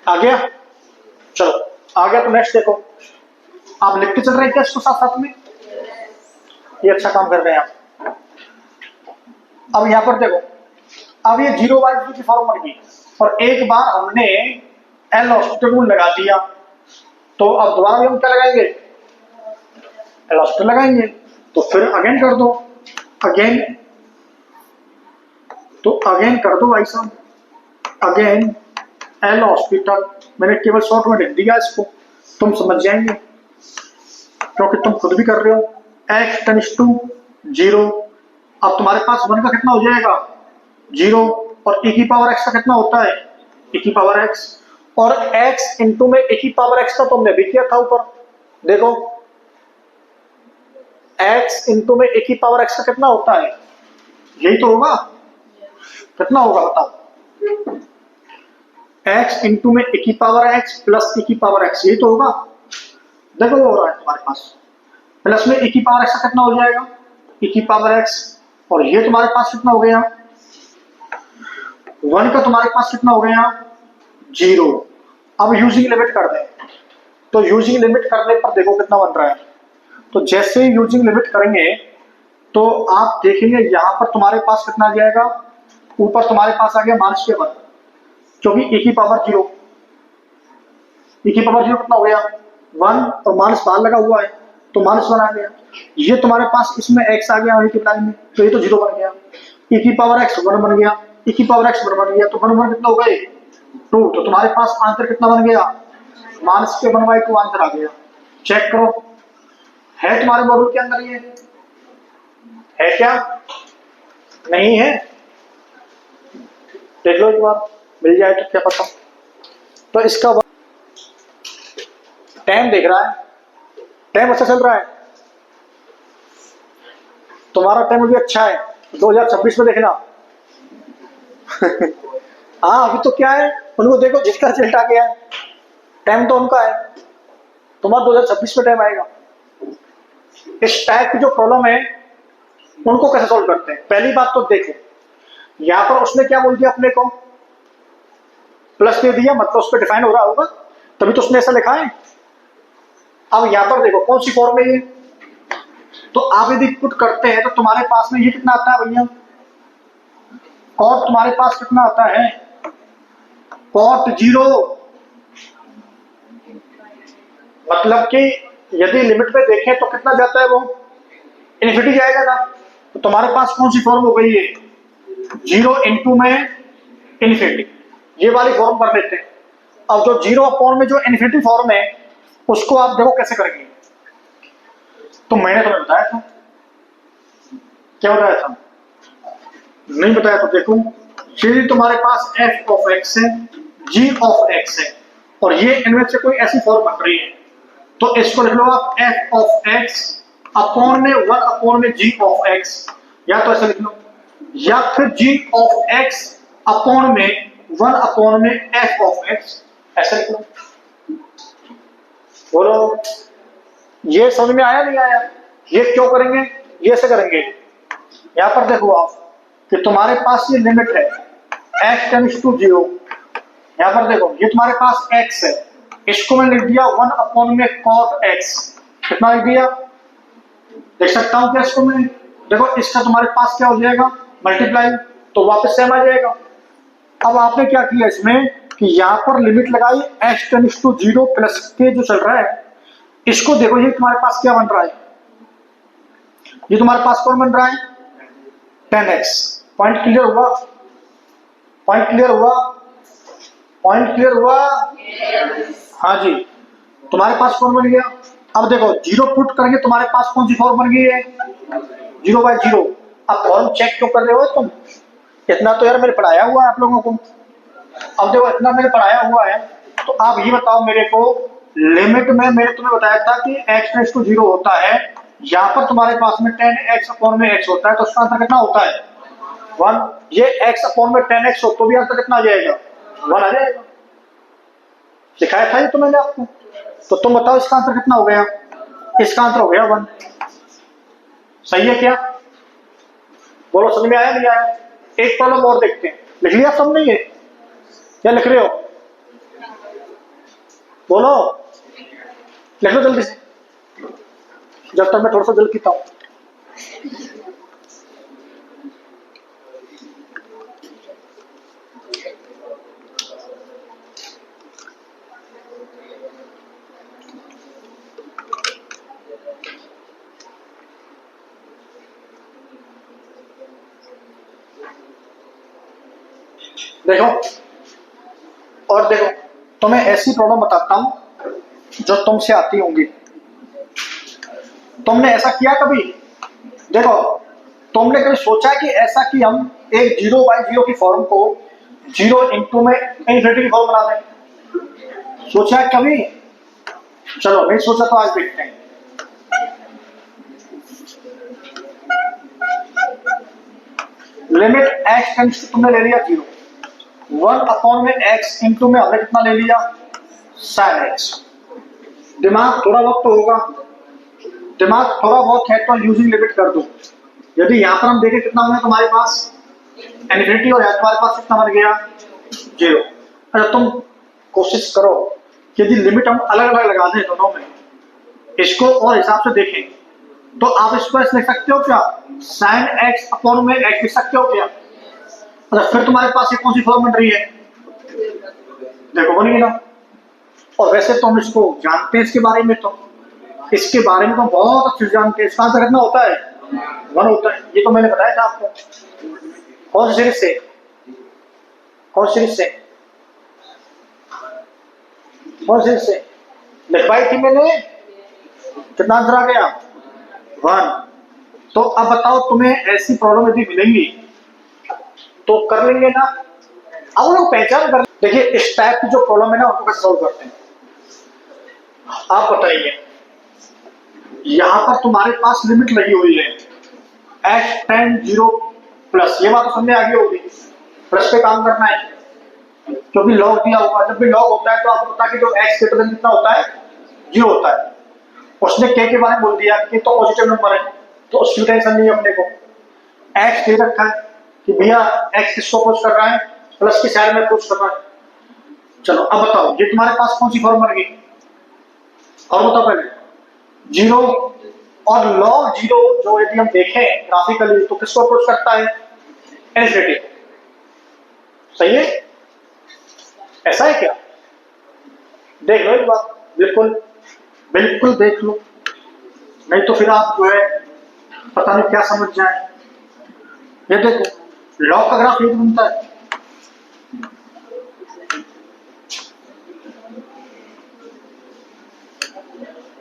आ गया? चलो आ गया। तो नेक्स्ट देखो, आप लिखते चल रहे हैं क्या इसको साथ साथ में? ये अच्छा काम कर रहे हैं आप। अब यहां पर देखो, अब ये 0/0 की फॉर्म बन गई और एक बार हमने एल हॉस्पिटल रूल लगा दिया, तो अब दोबारा भी हम क्या लगाएंगे? एल हॉस्पिटल लगाएंगे। तो फिर अगेन कर दो, अगेन, तो अगेन कर दो भाई साहब, अगेन एल हॉस्पिटल। मैंने केवल शॉर्ट में लिख दिया इसको, तुम समझ जाएंगे क्योंकि तुम खुद भी कर रहे हो। x tends to 0। अब तुम्हारे पास 1 का कितना हो जाएगा? 0। और e की पावर x का कितना होता है? e की पावर x। और x इंटू में e की पावर x का तो हमने भी किया था ऊपर। देखो x इंटू में e की पावर x का कितना होता है? यही तो होगा। कितना होगा बताओ? x इंटू में e की पावर x प्लस e की पावर x, यही तो होगा। देखो वो हो रहा है तुम्हारे पास। प्लस में e की पावर x का कितना हो जाएगा? e की पावर x। और ये तुम्हारे पास कितना हो गया? 1 का तुम्हारे पास कितना हो गया? 0। अब यूजिंग लिमिट कर दें, तो यूजिंग लिमिट करने पर देखो कितना बन रहा है। तो जैसे यूजिंग लिमिट करेंगे तो आप देखेंगे यहां पर तुम्हारे पास कितना आ जाएगा? ऊपर तुम्हारे पास आ गया -1, क्योंकि e की पावर 0, e की पावर 0 कितना हो गया? 1 और माइनस बाहर लगा हुआ है तो -1 आ गया। ये तुम्हारे पास इसमें x आ गया मल्टीप्लाई में, तो ये तो 0 बन गया। e की पावर x 1 बन गया, e की पावर x 1 बन गया, तो 1 1 कितना हो गए? 2, तो तुम्हारे पास आंसर कितना बन गया, -1/2 आंसर आ गया। चेक करो, है तुम्हारे मॉड्यूल के अंदर ये, है क्या, नहीं है, देख लो एक बार, मिल जाए तो क्या पता। तो इसका टाइम देख रहा है, टाइम अच्छा चल रहा है, तुम्हारा टाइम भी अच्छा है, 2026 में देखना। हाँ अभी तो क्या है, उनको देखो जिसका रिजल्ट आ गया है, टाइम तो उनका है, तुम्हारा 2026 में टाइम आएगा। इस टाइप की जो प्रॉब्लम है उनको कैसे सॉल्व करते हैं, पहली बात तो देखो, यहां पर उसने क्या बोल दिया अपने को, प्लस दे दिया, मतलब उस पर डिफाइन हो रहा होगा, तभी तो उसने ऐसा लिखा है। अब यहां पर देखो कौन सी फॉर्म है ये, तो आप यदि पुट करते हैं तो तुम्हारे पास में ये कितना आता है भैया, कॉट तुम्हारे पास कितना आता है, कॉट 0, मतलब कि यदि लिमिट में देखें तो कितना जाता है वो, इन्फिनिटी जाएगा ना, तो तुम्हारे पास कौन सी फॉर्म हो गई है, 0 इंटू में इन्फिनिटी, ये वाली फॉर्म कर लेते हैं। अब जो 0 अपॉन में जो इन्फिनिटी फॉर्म है उसको आप देखो कैसे करेंगे, तो मैंने तुम्हें बताया था, क्या बताया था, नहीं बताया तो देखो, यदि तुम्हारे पास f ऑफ x है, g ऑफ x है, और ये इनमें से कोई ऐसी फॉर्म बन रही है, तो इसको लिख लो आप f ऑफ x अपॉन में 1 अपॉन में g ऑफ x, या तो ऐसे लिख लो, या फिर g ऑफ x अपॉन में 1 अपॉन में f ऑफ x, ऐसे लिख लो। बोलो ये समझ में आया नहीं आया, ये क्यों करेंगे, ये ऐसे करेंगे। यहां पर देखो आप कि तुम्हारे पास ये लिमिट है x टेंड्स टू 0, यहां पर देखो ये तुम्हारे पास x है, इसको मैंने लिख दिया 1 अपॉन में cot x, कितना लिख दिया, देख सकता हूं क्या इसको मैं, देखो इसका तुम्हारे पास क्या हो जाएगा, मल्टीप्लाई, तो वापस सेम आ जाएगा। अब आपने क्या किया इसमें कि यहां पर लिमिट लगाई x टेंड्स टू 0 प्लस के जो चल रहा है, इसको देखो ये तुम्हारे पास क्या बन रहा है, ये तुम्हारे पास कौन बन रहा है, 10x। पॉइंट क्लियर हुआ, पॉइंट क्लियर हुआ, पॉइंट क्लियर हुआ, हाँ जी, तुम्हारे पास कौन बन गया। अब देखो 0 पुट करेंगे तुम्हारे पास कौन सी फॉर्म बन गई है, 0/0। अब फॉर्म चेक क्यों कर रहे हो तुम, इतना तो यार मैंने पढ़ाया हुआ है आप लोगों को। अब देखो इतना मैंने पढ़ाया हुआ है, तो आप ये बताओ मेरे को, लिमिट में मैंने तुम्हें बताया था कि x टेंड्स टू 0 होता है, यहां पर तुम्हारे पास में 10x अपॉन में x होता है, तो उसका आंसर कितना होता है 1, ये x अपॉन में 10x हो तो भी आंसर कितना आ जाएगा, 1 आ जाएगा, सिखाया था ये तो मैंने आपको। तो तुम बताओ इसका आंसर कितना हो गया, इसका आंसर हो गया 1, सही है क्या, बोलो समझ में आया नहीं आया। एक प्रॉब्लम और देखते हैं, लिख लिया सब, नहीं है क्या लिख रहे हो, बोलो लिख लो जल्दी से, जब तक मैं थोड़ा सा जल पीता हूं। देखो और देखो, तुम्हें ऐसी प्रॉब्लम बताता हूं जो तुमसे आती होंगी, तुमने ऐसा किया कभी, देखो तुमने कभी सोचा कि ऐसा कि हम एक 0/0 की फॉर्म को 0 इंटू में इन्फिनिटी की फॉर्म बना दें, सोचा है कभी, चलो नहीं सोचा तो आज देखते हैं। लिमिट x टेंड्स टू तुमने ले लिया 0, 1 अपॉन में x इंटू में हमने कितना ले लिया sin x, दिमाग थोड़ा बहुत तो होगा, दिमाग थोड़ा बहुत है तो यूजिंग लिमिट कर दो। यदि यहां पर हम देखें कितना होगा तुम्हारे पास इन्फिनिटी, और तुम्हारे पास कितना बन गया 0। अच्छा तुम कोशिश करो कि यदि लिमिट हम अलग अलग लगा दें दोनों में, इसको और हिसाब से देखें, तो आप इसको ऐसे लिख सकते हो क्या, sin x अपॉन में x लिख सकते हो क्या। अच्छा फिर तुम्हारे पास ये कौन सी फॉर्म बन रही है, देखो बन गई ना। और वैसे तो हम इसको जानते हैं, इसके बारे में तो, इसके बारे में तो बहुत अच्छे से जानते हैं, इसका आंसर कितना होता है 1 होता है, ये तो मैंने बताया था आपको। कौन सी सीरीज से, कौन सी सीरीज से, कौन सी से लिखवाई थी मैंने, कितना आंसर आ गया 1। तो अब बताओ तुम्हें ऐसी प्रॉब्लम यदि मिलेंगी तो कर लेंगे ना। अब वो लोग पहचान कर, देखिए इस टाइप की जो प्रॉब्लम है ना उनको कैसे सॉल्व करते हैं आप बताइए। यहां पर तुम्हारे पास लिमिट लगी हुई है x टेन 0 प्लस, ये बात तो समझ आ गई होगी, प्लस पे काम करना है क्योंकि लॉग दिया होगा। जब भी लॉग होता है तो आपको पता है कि जो x ग्रेटर देन कितना होता है 0 होता है। उसने k के बारे में बोल दिया कि तो पॉजिटिव नंबर है तो उसकी टेंशन नहीं है अपने को। x दे रखा है कि भैया x किसको अप्रोच कर रहा है, प्लस की साइड में अप्रोच कर रहा है। चलो अब बताओ ये तुम्हारे पास कौन सी फॉर्म बन गई, और बताओ पहले 0 और लॉग 0 जो यदि हम देखें ग्राफिकली तो किसको अप्रोच करता है, इन्फिनिटी। सही है, ऐसा है क्या, देख लो एक बार, बिल्कुल बिल्कुल देख लो, नहीं तो फिर आप जो है पता नहीं क्या समझ जाए। ये देखो लॉग का ग्राफ ये बनता है,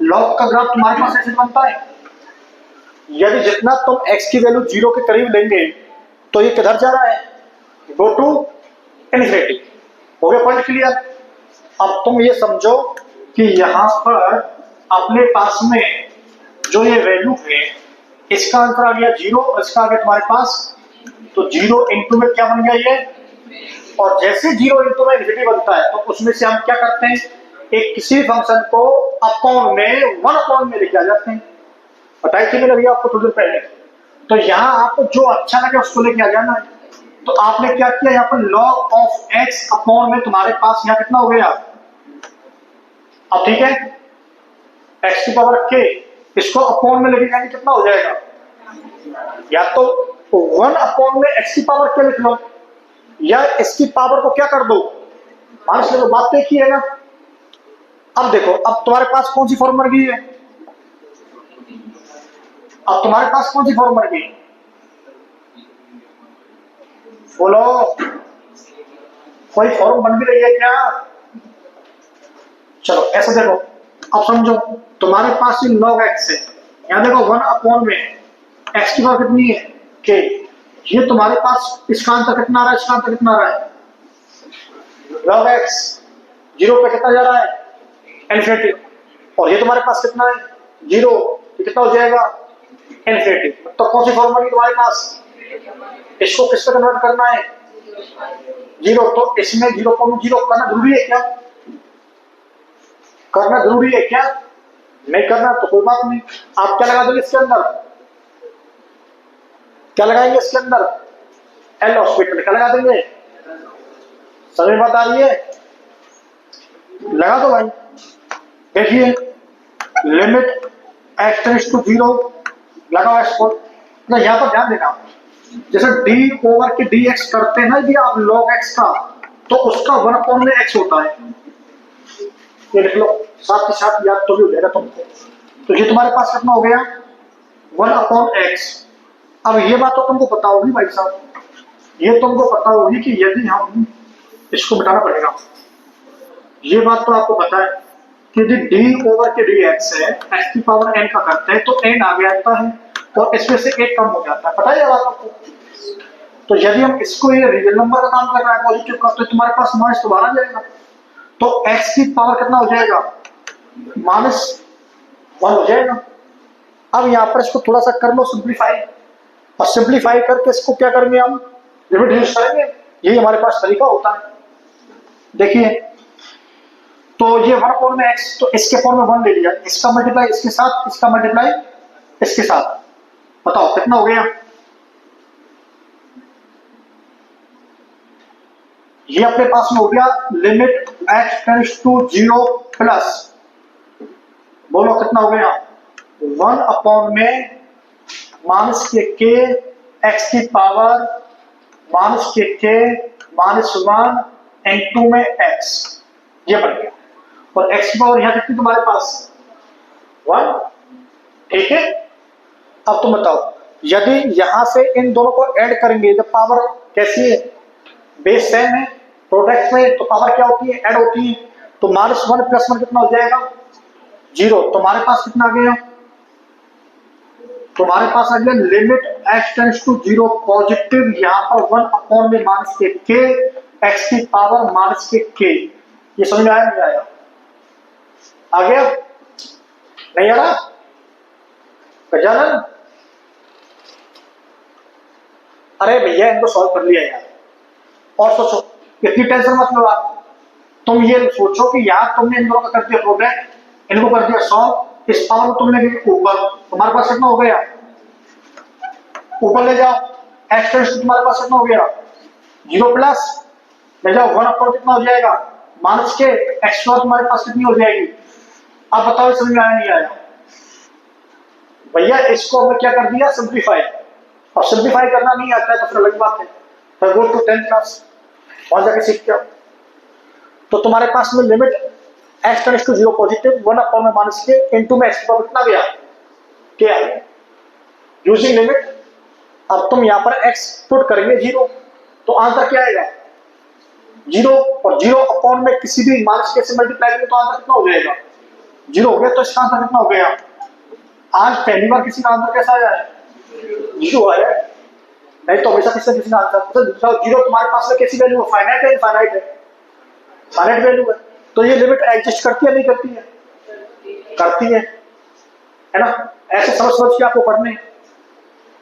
लॉग का ग्राफ तुम्हारे पास ऐसे बनता है। यदि जितना तुम x की वैल्यू 0 के करीब लेंगे तो ये किधर जा रहा है, गो टू इन्फिनिटी। हो गया पॉइंट क्लियर। अब तुम ये समझो कि यहां पर अपने पास में जो ये वैल्यू है इसका आंसर आ गया 0 और इसका आ गया तुम्हारे पास, तो 0 इंटू में क्या बन गया ये, और जैसे 0 इंटू में इन्फिनिटी बनता है तो उसमें से हम क्या करते हैं, एक किसी फंक्शन को अपॉन में 1 अपॉन में लेके आ जाते हैं। बताई थी मैंने अभी आपको थोड़ी देर पहले। तो यहाँ आपको जो अच्छा लगे उसको लेके आ जाना है। तो आपने क्या किया, यहाँ पर log ऑफ x अपॉन में तुम्हारे पास यहाँ कितना हो गया, अब ठीक है x की पावर k, इसको अपॉन में लेके जाएंगे कितना हो जाएगा, या तो 1 अपॉन में x की पावर k लिख लो या इसकी पावर को क्या कर दो माइनस ले लो, बात देखी है ना। अब देखो अब तुम्हारे पास कौन सी फॉर्म बन गई है, अब तुम्हारे पास कौन सी फॉर्म बन गई, बोलो कोई फॉर्म बन भी रही है क्या। चलो ऐसा देखो, अब समझो तुम्हारे पास ये log x है, यहां देखो 1 अपॉन में x की पावर कितनी है k, ये तुम्हारे पास इसका आंसर कितना आ रहा है, इसका आंसर कितना आ रहा है, log x 0 पे कितना जा रहा है इन्फिनिटी, और ये तुम्हारे पास कितना है 0, तो कितना हो जाएगा इन्फिनिटी। तो कौन सी फॉर्म बनी तुम्हारे पास, इसको किस पे कन्वर्ट करना है 0, तो इसमें 0.0 करना जरूरी है क्या, करना जरूरी है क्या, नहीं करना तो कोई बात नहीं। आप क्या लगा देंगे इसके अंदर, क्या लगाएंगे इसके अंदर, एल हॉस्पिटल क्या लगा देंगे, समझ बात आ रही है, लगा दो भाई। देखिए लिमिट x टेंड्स टू 0 लगाओ x को, तो यहाँ पर ध्यान देना, जैसे d ओवर के dx करते हैं ना यदि आप log x का, तो उसका 1 अपॉन में x होता है, ये लिख लो साथ के साथ याद तो भी हो जाएगा तुमको। तो ये तुम्हारे पास कितना हो गया 1 अपॉन x। अब ये बात तो तुमको पता होगी भाई साहब, ये तुमको पता होगी कि यदि हम इसको मिटाना पड़ेगा, ये बात तो आपको पता है कि यदि d ओवर के dx है x की पावर n का करते हैं तो n आ जाता है और इसमें से 1 कम हो जाता है, पता है बात आपको। तो यदि हम इसको ये रियल नंबर का काम कर रहा है पॉजिटिव का, तो तुम्हारे पास माइनस दोबारा जाएगा, तो x की पावर कितना हो जाएगा -1 हो जाएगा। अब यहाँ पर इसको थोड़ा सा कर लो सिंप्लीफाई, और सिंप्लीफाई करके इसको क्या करेंगे हम लिमिट यूज करेंगे, यही हमारे पास तरीका होता है। देखिए तो ये 1 अपॉन में x, तो इसके फॉर्म में 1 ले लिया, इसका मल्टीप्लाई इसके साथ, इसका मल्टीप्लाई इसके साथ, बताओ कितना हो गया, ये अपने पास में हो गया limit x tends to 0 plus, बोलो कितना हो गया 1 अपॉन में माइनस के k x की पावर माइनस के k -1 n2 में x, ये बन गया, और x की पावर यहां कितनी तुम्हारे पास 1, ठीक है। अब तुम बताओ यदि यहां से इन दोनों को ऐड करेंगे, जब पावर कैसी है बेस सेम है प्रोडक्ट में, तो पावर क्या होती है ऐड होती है, तो -1 + 1 कितना हो जाएगा 0। तुम्हारे पास कितना आ गया, तुम्हारे पास आ गया limit x tends to 0 positive, यहाँ पर 1 में -k x की पावर -k। ये समझ में आया नहीं आया? आ गया नहीं आ रहा? गजानन, अरे भैया इनको सॉल्व कर लिया यार। और सोचो, इतनी टेंशन मत लो आप। तुम ये सोचो कि यार तुमने इन दोनों का कर दिया प्रोग्राम, इनको कर दिया सॉल्व, इस पावर को तुमने ऊपर, तुम्हारे पास कितना हो गया, ऊपर ले जाओ, x टेंड्स टू तुम्हारे पास कितना हो गया 0 प्लस, ले जाओ 1 कितना हो जाएगा -k, x तुम्हारे पास कितनी हो जाएगी। अब बताओ समझ में आया नहीं आया? भैया इसको हमने क्या कर दिया, सिंप्लीफाई। और सिंप्लीफाई करना नहीं आता है तो फिर अलग बात है, फिर गो टू 10th क्लास, वहां जाके सीख के आओ। तो तुम्हारे पास में limit x tends to 0 positive 1 -k into में x पर कितना गया क्या है यूजिंग लिमिट। अब तुम यहां पर x पुट करेंगे 0 तो आंसर क्या आएगा 0, और 0 में किसी भी -k से मल्टीप्लाई करें तो आंसर कितना हो जाएगा 0 हो गया। तो इसका आंसर कितना हो गया, आज पहली बार किसी का आंसर कैसा आया है 0 आया है, नहीं तो हमेशा किसी का आंसर 0। तुम्हारे पास में कैसी वैल्यू है, फाइनाइट है, इनफाइनाइट है, फाइनाइट वैल्यू है। तो ये लिमिट एग्जिस्ट करती है नहीं करती है, करती है ना। ऐसे समझ समझ के आपको पढ़ने।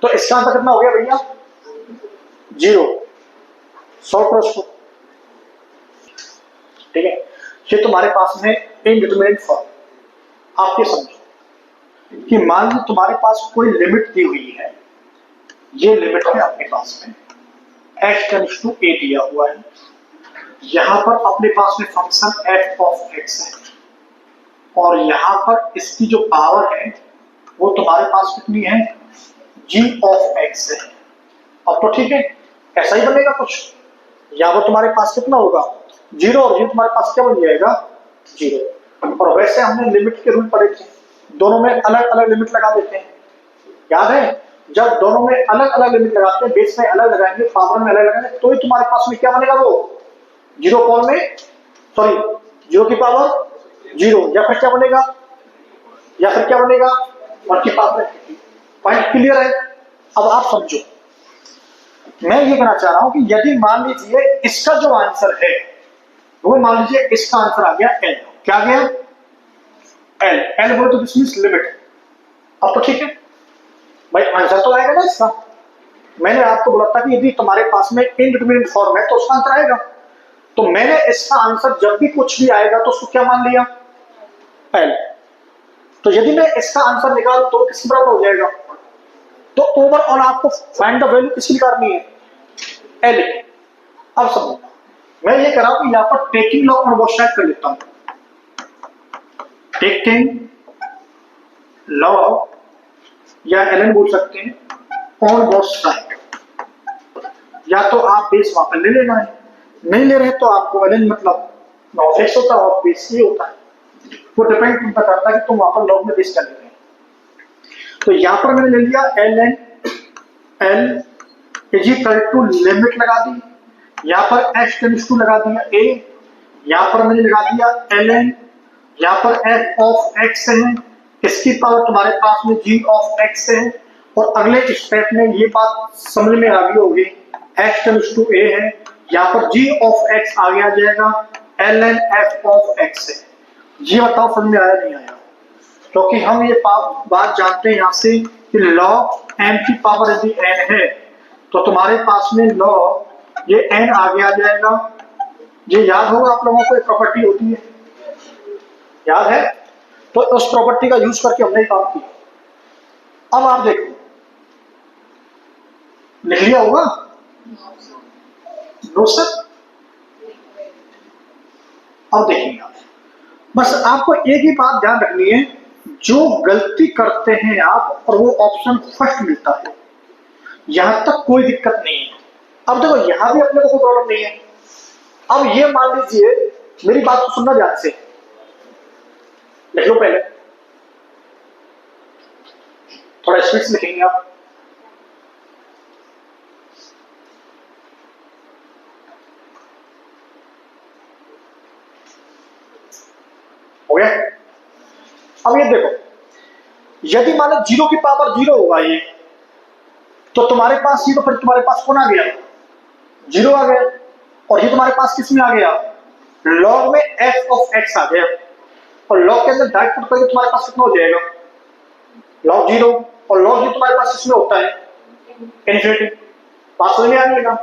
तो इसका आंसर कितना हो गया भैया 0। सॉल्व करो उसको, ठीक है। ये तुम्हारे पास में इनडिटरमिनेट फॉर्म। आप ये समझो कि मान लो तुम्हारे पास कोई लिमिट दी हुई है, ये लिमिट है अपने पास में x टेंड्स टू a दिया हुआ है, यहां पर अपने पास में फंक्शन f ऑफ x है, और यहां पर इसकी जो पावर है वो तुम्हारे पास कितनी है g ऑफ x है। अब तो ठीक है, ऐसा ही बनेगा कुछ, यहाँ पर तुम्हारे पास कितना होगा 0, और ये तुम्हारे पास क्या बन जाएगा 0। और वैसे हमने लिमिट के रूल पढ़े थे, दोनों में अलग अलग लिमिट लगा देते हैं, याद है? जब दोनों में अलग अलग लिमिट लगाते हैं, बेस में अलग लगाएंगे, पावर में अलग लगाएंगे, तो ही तुम्हारे पास में क्या बनेगा वो 0 में, सॉरी 0 की पावर 0, या फिर क्या बनेगा, या फिर क्या बनेगा 1 की पावर। पॉइंट क्लियर है? अब आप समझो, मैं ये कहना चाह रहा हूं कि यदि मान लीजिए इसका जो आंसर है वो मान लीजिए इसका आंसर आ गया l, क्या आ गया l बोले तो दिस मींस लिमिट। अब तो ठीक है भाई, आंसर तो आएगा ना इसका। मैंने आपको बोला था कि यदि तुम्हारे पास में इनडिटरमिनेट फॉर्म है तो उसका आंसर आएगा, तो मैंने इसका आंसर जब भी कुछ भी आएगा तो उसको क्या मान लिया l। तो यदि मैं इसका आंसर निकालूं तो किस बराबर हो जाएगा, तो ओवरऑल आपको फाइंड द वैल्यू किसकी निकालनी है l। अब समझो, मैं ये कर रहा हूं कि यहां पर टेकिंग लॉग और बोथ साइड कर लेता हूं, टेकिंग लॉग या ln बोल सकते हैं ऑन बोथ साइड। या तो आप बेस वहां पर ले लेना है, नहीं ले रहे तो आपको ln मतलब नॉफिक्स होता है और बेस ये होता है, वो डिपेंड तुम पर करता है कि तुम वहां पर लॉग में बेस कर ले रहे हैं। तो यहां पर मैंने ले लिया ln l is equal to limit लगा दी, यहां पर x टेंड्स टू लगा दिया a, यहां पर मैंने लगा दिया ln, यहां पर f ऑफ x है, इसकी पावर तुम्हारे पास में g ऑफ x है, और अगले स्टेप में ये बात समझ में आ गई होगी x टेंड्स टू a है, यहां पर g ऑफ x आगे आ जाएगा ln f ऑफ x है। ये बताओ समझ में आया नहीं आया? क्योंकि हम ये बात जानते हैं यहां से कि log m की पावर यदि n है तो तुम्हारे पास में log ये n आगे आ जाएगा। ये याद होगा आप लोगों को, एक प्रॉपर्टी होती है, याद है? तो उस प्रॉपर्टी का यूज करके हमने काम किया। अब आप देखो, लिख लिया होगा नो सर? अब देखिए आप, बस आपको एक ही बात ध्यान रखनी है, जो गलती करते हैं आप और वो ऑप्शन फर्स्ट मिलता है, यहां तक कोई दिक्कत नहीं है। अब देखो यहां भी अपने को कोई प्रॉब्लम नहीं है। अब ये मान लीजिए, मेरी बात को सुनना ध्यान से, लिख लो पहले, थोड़ा स्पीड से लिखेंगे आप। अब ये देखो, यदि मान लो 0 की पावर 0 होगा ये, तो तुम्हारे पास ये, तो फिर तुम्हारे पास कौन आ गया, 0 आ गया। और ये तुम्हारे पास किस में आ गया, लॉग में f ऑफ x आ गया। और लॉग के अंदर डायरेक्ट पुट करके तुम्हारे पास कितना हो जाएगा, लॉग 0। और लॉग 0 तुम्हारे पास किसमें होता है, इन्फिनिटी। बात समझ में आ गई ना।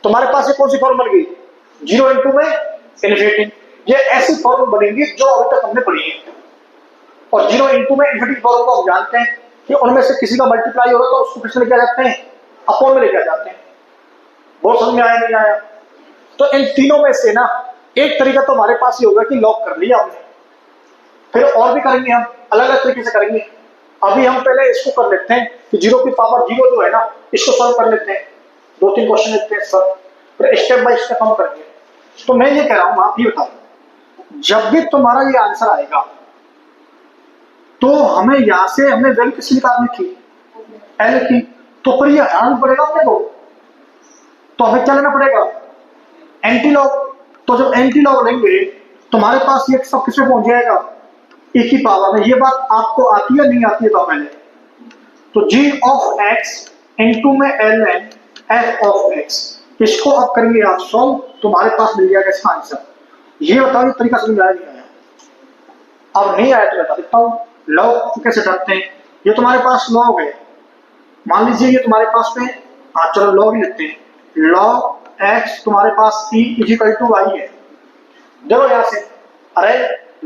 तुम्हारे पास ये कौन सी फॉर्म बन गई, 0 इंटू में इन्फिनिटी। ये ऐसी फॉर्म बनेंगी जो अभी तक हमने पढ़ी है। और 0 इंटू में इन्फिनिटी फॉर्म को हम जानते हैं कि उनमें से किसी का मल्टीप्लाई होगा तो उसको किसमें लेके आ जाते हैं, अपॉन में लेके आ जाते हैं। बहुत समझ में आया नहीं आया। तो इन तीनों में से ना एक तरीका तो हमारे पास ये होगा कि लॉग कर लिया हमने, फिर और भी करेंगे हम, अलग अलग तरीके से करेंगे। अभी हम पहले इसको कर लेते हैं कि 0 की पावर 0 जो है ना, इसको सॉल्व कर लेते हैं, 2-3 क्वेश्चन लेते हैं सर, फिर स्टेप बाय स्टेप हम करेंगे। तो मैं ये कह रहा हूं, आप ये बताओ, जब भी तुम्हारा ये आंसर आएगा तो हमें यहां से हमने वैल्यू किस निकालनी थी, एल की। तो फिर ये हटाना पड़ेगा अपने को, तो हमें क्या लेना पड़ेगा, एंटी लॉग। तो जब एंटी लॉग लेंगे तुम्हारे पास ये सब किसमें पहुंच जाएगा, e की पावर में। ये बात आपको आती है नहीं आती है, तो पहले तो g ऑफ x इंटू में ln f ऑफ x, इसको अब करेंगे आप सॉल्व, तुम्हारे पास मिल जाएगा इसका आंसर। ये बताओ ये तरीका समझ आया नहीं आया, अब नहीं आया तो बता देता हूं। लॉग कैसे करते हैं, ये तुम्हारे पास लॉग है, मान लीजिए ये तुम्हारे पास में, हाँ चलो लॉग ही लेते हैं। लॉग x तुम्हारे पास e इक्वल टू y है। देखो यहां से, अरे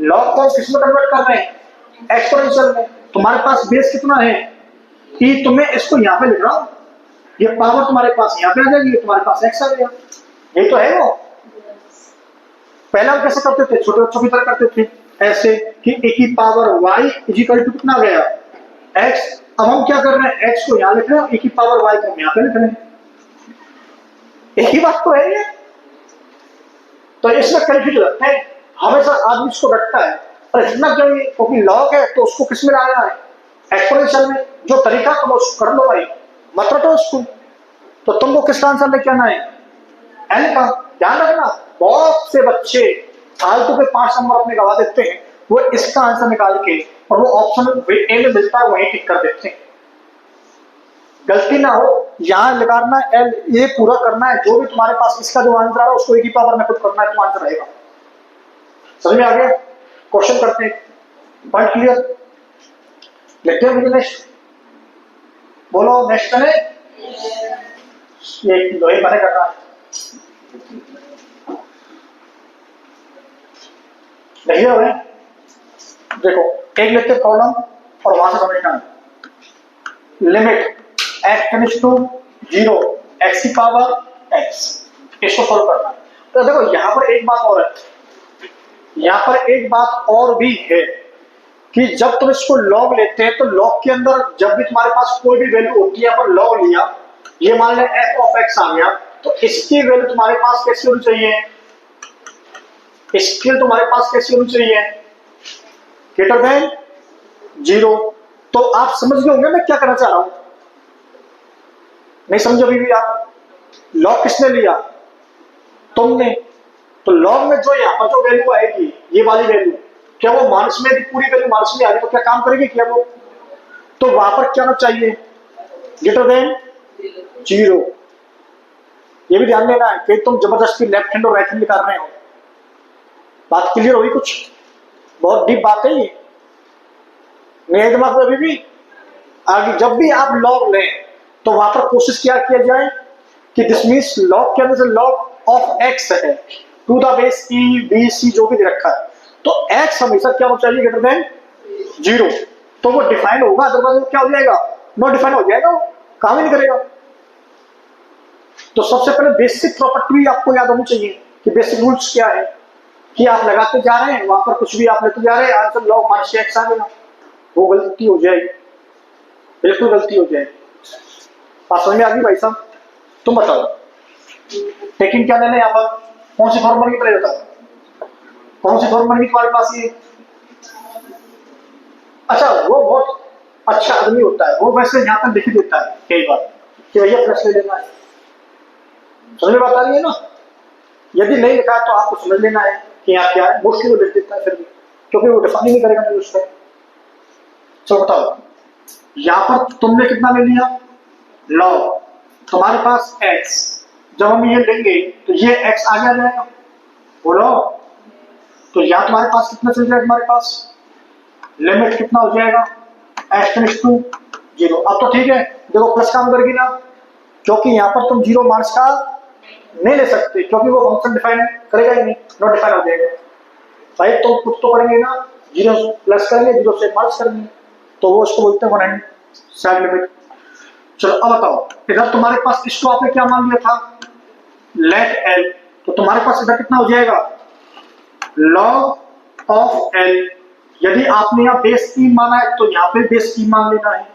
लॉग को किस में कन्वर्ट कर रहे हैं, एक्सपोनेंशियल में। तुम्हारे पास बेस कितना है, e, तो मैं इसको यहां पे लिख रहा हूं, ये पावर तुम्हारे पास यहां पे आ जाएगी, तुम्हारे पास x आ गया। यही तो है वो। पहले हम कैसे करते थे, छोटे बच्चों की तरह करते थे, ऐसे कि e की पावर y इक्वल टू कितना गया, x। अब हम क्या कर रहे हैं, x को यहां लिख रहे हैं, e की पावर y को यहां पे लिख रहे हैं। एक ही बात तो है ये। तो इसमें कंफ्यूज लगता है हमेशा, आदमी इसको रखता है, और इतना चाहिए क्योंकि लॉग है तो उसको किस में लाना है, एक्सपोनेंशियल में। जो तरीका तुम उसको कर लो भाई, मत रटो उसको। तो तुमको किसका आंसर लेके आना है, एल का। ध्यान रखना, बहुत से बच्चे फालतू के 5 नंबर अपने गवा देते हैं, वो इसका आंसर निकाल के और वो ऑप्शन ए में मिलता है वही टिक कर देते हैं। गलती ना हो, यहां लगाना एल, ये पूरा करना है। जो भी तुम्हारे पास इसका जो आंसर आ रहा है उसको एक ही पावर में पुट करना है, तो आंसर रहेगा। समझ में आ गया। क्वेश्चन करते हैं, पॉइंट क्लियर, लिखते हैं मुझे नेक्स्ट, बोलो नेक्स्ट करें। ये दो ही मैंने करना है, नहीं हो रहे। देखो एक लेते प्रॉब्लम और वहां से समझना है। Limit x tends to 0 x की पावर x, इसको सॉल्व करना है। तो देखो यहां पर एक बात और है, यहां पर एक बात और भी है कि जब तुम इसको लॉग लेते हैं तो लॉग के अंदर जब भी तुम्हारे पास कोई भी वैल्यू होती है, पर लॉग लिया, ये मान लें f ऑफ x आ गया, तो इसकी वैल्यू तुम्हारे पास कैसी होनी चाहिए, इसकी तुम्हारे पास कैसी होनी चाहिए, ग्रेटर देन 0। तो आप समझ गए होंगे मैं क्या करना चाह रहा हूं, नहीं समझे अभी भी आप। लॉग किसने लिया, तुमने। तो लॉग में जो यहां पर जो वैल्यू आएगी, ये वाली वैल्यू, क्या वो माइनस में, पूरी वैल्यू माइनस में आ रही तो क्या काम करेगी, क्या वो, तो वहां पर क्या होना चाहिए, ग्रेटर देन 0। ये भी ध्यान देना है कि तुम जबरदस्ती लेफ्ट हैंड और राइट हैंड निकाल रहे हो। बात क्लियर होगी, कुछ बहुत डीप बात है ये, मेरे दिमाग में अभी भी आगे। जब भी आप लॉग लें तो वहां पर कोशिश क्या किया जाए कि दिस मींस लॉग के अंदर से लॉग ऑफ x है, to the base e b c जो भी दे रखा है, तो x हमेशा क्या होना चाहिए, ग्रेटर देन 0। तो वो डिफाइन होगा, अदरवाइज क्या हो जाएगा, नॉट डिफाइन हो जाएगा, वो काम ही नहीं करेगा। तो सबसे पहले बेसिक प्रॉपर्टी आपको याद होनी चाहिए कि बेसिक रूल्स क्या है, कि आप लगाते जा रहे हैं, वहां पर कुछ भी आप लेते जा रहे हैं, आंसर लॉग माइनस x आ गया, वो गलती हो जाएगी, बिल्कुल गलती हो जाएगी। बात समझ में आ गई भाई साहब, तुम बताओ टेकिंग क्या लेना है यहाँ पर, कौन सी फॉर्मूला की पहले बताओ, कौन सी फॉर्मूला की तुम्हारे पास ये। अच्छा वो बहुत अच्छा आदमी होता है, वो वैसे यहाँ पर लिख देता है कई बार कि भैया फ्लैश ले लेना है। समझ में बात आ रही है ना। यदि नहीं लिखा तो आपको समझ लेना है कि यहाँ क्या है, मोस्टली वो लिख देता है फिर भी, क्योंकि वो डिफाइन नहीं करेगा नहीं उसको। चलो बताओ, यहां पर तुमने कितना ले लिया, लॉग, तुम्हारे पास x, जब हम ये लेंगे तो ये x आगे आ जाएगा, बोलो। तो यहाँ तुम्हारे पास कितना चल जाएगा, तुम्हारे पास लिमिट कितना हो जाएगा, x टेंड्स टू 0। अब तो ठीक है, देखो प्लस काम करेगी ना, क्योंकि यहाँ पर तुम 0 मार्क्स का नहीं ले सकते, क्योंकि वो फंक्शन डिफाइन करेगा ही नहीं, नॉट डिफाइन हो जाएगा। भाई तो कुछ तो करेंगे ना, 0 प्लस करेंगे, 0 से मार्क्स करेंगे, तो वो उसको बोलते हैं वन हैंड साइड लिमिट। चलो अब बताओ, इधर तुम्हारे पास इसको आपने क्या मान लिया था, लेट एल, तो तुम्हारे पास इधर कितना हो जाएगा, लॉग ऑफ एल। यदि आपने यहाँ बेस ई माना है तो यहाँ पे बेस ई मान लेना है,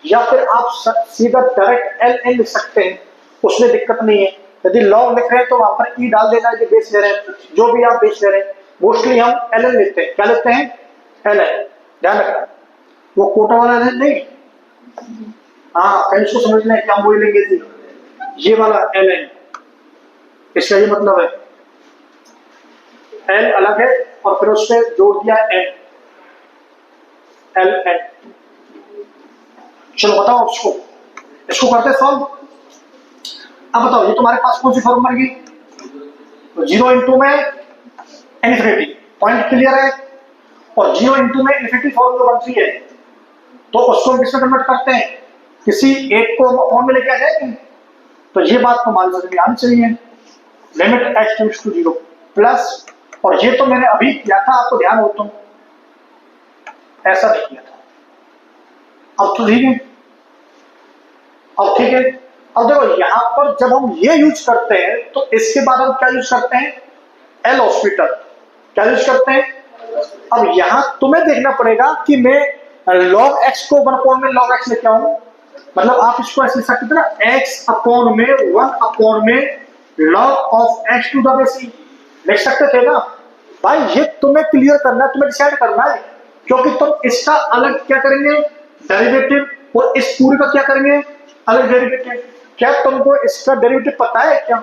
या फिर आप सीधा डायरेक्ट एल एल लिख सकते हैं, उसमें दिक्कत नहीं है। यदि लॉग लिख रहे हैं तो वहां पर ई डाल देना है, जो बेस ले रहे हैं, जो भी आप बेस ले रहे हैं। मोस्टली हम एल एल लिखते हैं, क्या लिखते हैं, एल एल, ध्यान रखना, वो कोटा वाला एल नहीं, हाँ कहीं इसको समझ लें क्या वही लेंगे जी, ये वाला एल एल, इसका ये मतलब है एल अलग है और फिर उससे जोड़ दिया एन, एल एन। चलो बताओ उसको, इसको करते सॉल्व। अब बताओ ये तुम्हारे पास कौन सी फॉर्म बन गई, तो 0 इंटू में इनफिनिटी, पॉइंट क्लियर है, और 0 इंटू में इनफिनिटी फॉर्म जो बनती है तो उसको हम किसमें कन्वर्ट करते हैं, किसी एक को फॉर्म में लेके आ जाएंगे। तो ये बात तुम्हारी समझ में आनी चाहिए, limit x tends to 0 plus, और ये तो मैंने अभी किया था, आपको ध्यान हो तो ऐसा नहीं किया था। अब तो ठीक है, अब ठीक है। अब देखो यहां पर जब हम ये यूज करते हैं तो इसके बाद हम क्या यूज करते हैं, एल हॉस्पिटल, क्या यूज करते हैं। अब यहां तुम्हें देखना पड़ेगा कि मैं log x को 1 में log x लेके आऊं, मतलब आप इसको ऐसे लिख सकते थे ना, x अपॉन में 1 अपॉन में log of x to the base E, लिख सकते थे ना। भाई ये तुम्हें क्लियर करना है, तुम्हें डिसाइड करना है, क्योंकि तुम इसका अलग क्या करेंगे, डेरिवेटिव, और इस पूरे का क्या करेंगे, अलग डेरिवेटिव। क्या तुमको इसका डेरिवेटिव पता है क्या,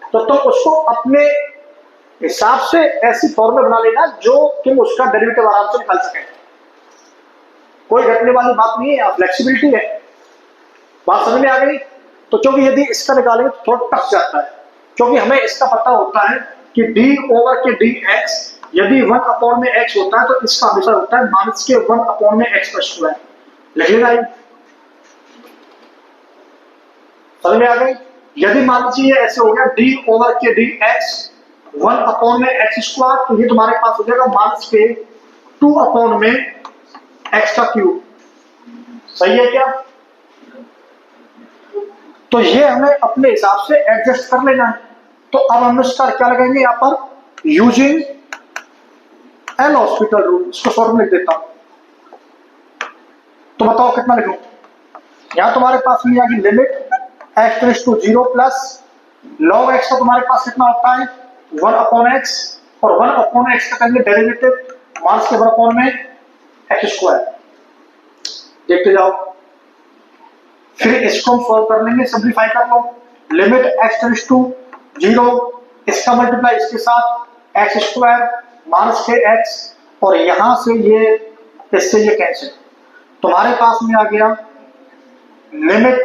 तो तुम उसको अपने हिसाब से ऐसी फॉर्मूला बना लेना जो तुम उसका डेरिवेटिव आराम से निकाल सके, कोई घटने वाली बात नहीं है, फ्लेक्सिबिलिटी है। बात समझ में आ गई। तो क्योंकि यदि इसका निकालेंगे तो थोड़ा टफ जाता है, क्योंकि हमें इसका पता होता है कि d ओवर के dx, यदि 1 अपॉन में x होता है तो इसका हमेशा होता है माइनस के 1 अपॉन में x का स्क्वायर, लिखिएगा। समझ में आ गई। यदि मान लीजिए ऐसे हो गया d ओवर के dx 1 अपॉन में x स्क्वायर, तो ये तुम्हारे पास हो जाएगा माइनस के 2 अपॉन में x का क्यूब, सही है क्या। तो ये हमें अपने हिसाब से एडजस्ट कर लेना है। तो अब हम इसका क्या लगाएंगे, यहां पर यूजिंग एल हॉस्पिटल रूल, इसको शॉर्ट में लिख देता हूं। तो बताओ कितना लिखूं, यहां तुम्हारे पास मिल जाएगी limit x tends to 0 plus log x का तुम्हारे पास कितना होता है 1 अपॉन x, और 1 अपॉन x का करेंगे डेरिवेटिव माइनस के 1 अपॉन में x स्क्वायर, देखते जाओ। फिर इसको हम सॉल्व कर लेंगे, सिंपलीफाई कर लो, लिमिट x टेंड्स टू 0, इसका मल्टीप्लाई इसके साथ x स्क्वायर माइनस के x, और यहां से ये इससे ये कैंसिल, तुम्हारे पास में आ गया limit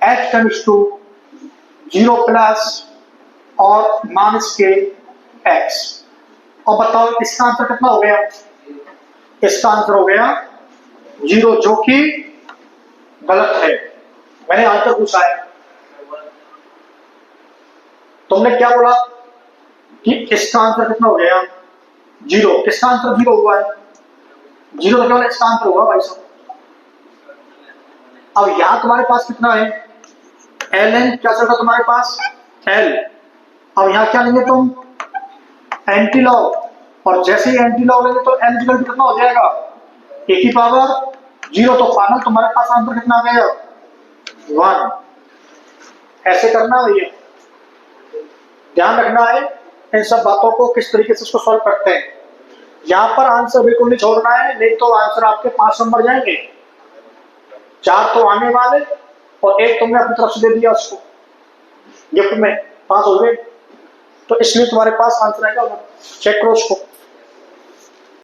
x tends to 0 plus और माइनस के x। और बताओ इसका आंसर कितना हो गया, इसका आंसर हो गया 0, जो कि गलत है। मैंने आंसर पूछा है, तुमने क्या बोला कि इसका आंसर कितना हो गया 0, किसका आंसर 0 हुआ है, 0 तो केवल इसका आंसर होगा भाई साहब। अब यहां तुम्हारे पास कितना है, ln क्या चल रहा तुम्हारे पास l। अब यहां क्या लेंगे तुम, एंटी लॉग, और जैसे ही एंटी लॉग लेंगे तो l इक्वल टू कितना हो जाएगा a की पावर 0, तो फाइनल तुम्हारे पास आंसर कितना आ गया 1। ऐसे करना है, ये ध्यान रखना है इन सब बातों को, किस तरीके से इसको सॉल्व करते हैं। यहां पर आंसर बिल्कुल नहीं छोड़ना है, नहीं तो आंसर आपके 5 नंबर जाएंगे, 4 तो आने वाले और 1 तुमने अपनी तरफ से दे दिया उसको गिफ्ट में, 5 हो गए। तो इसलिए तुम्हारे पास आंसर आएगा, चेक करो उसको।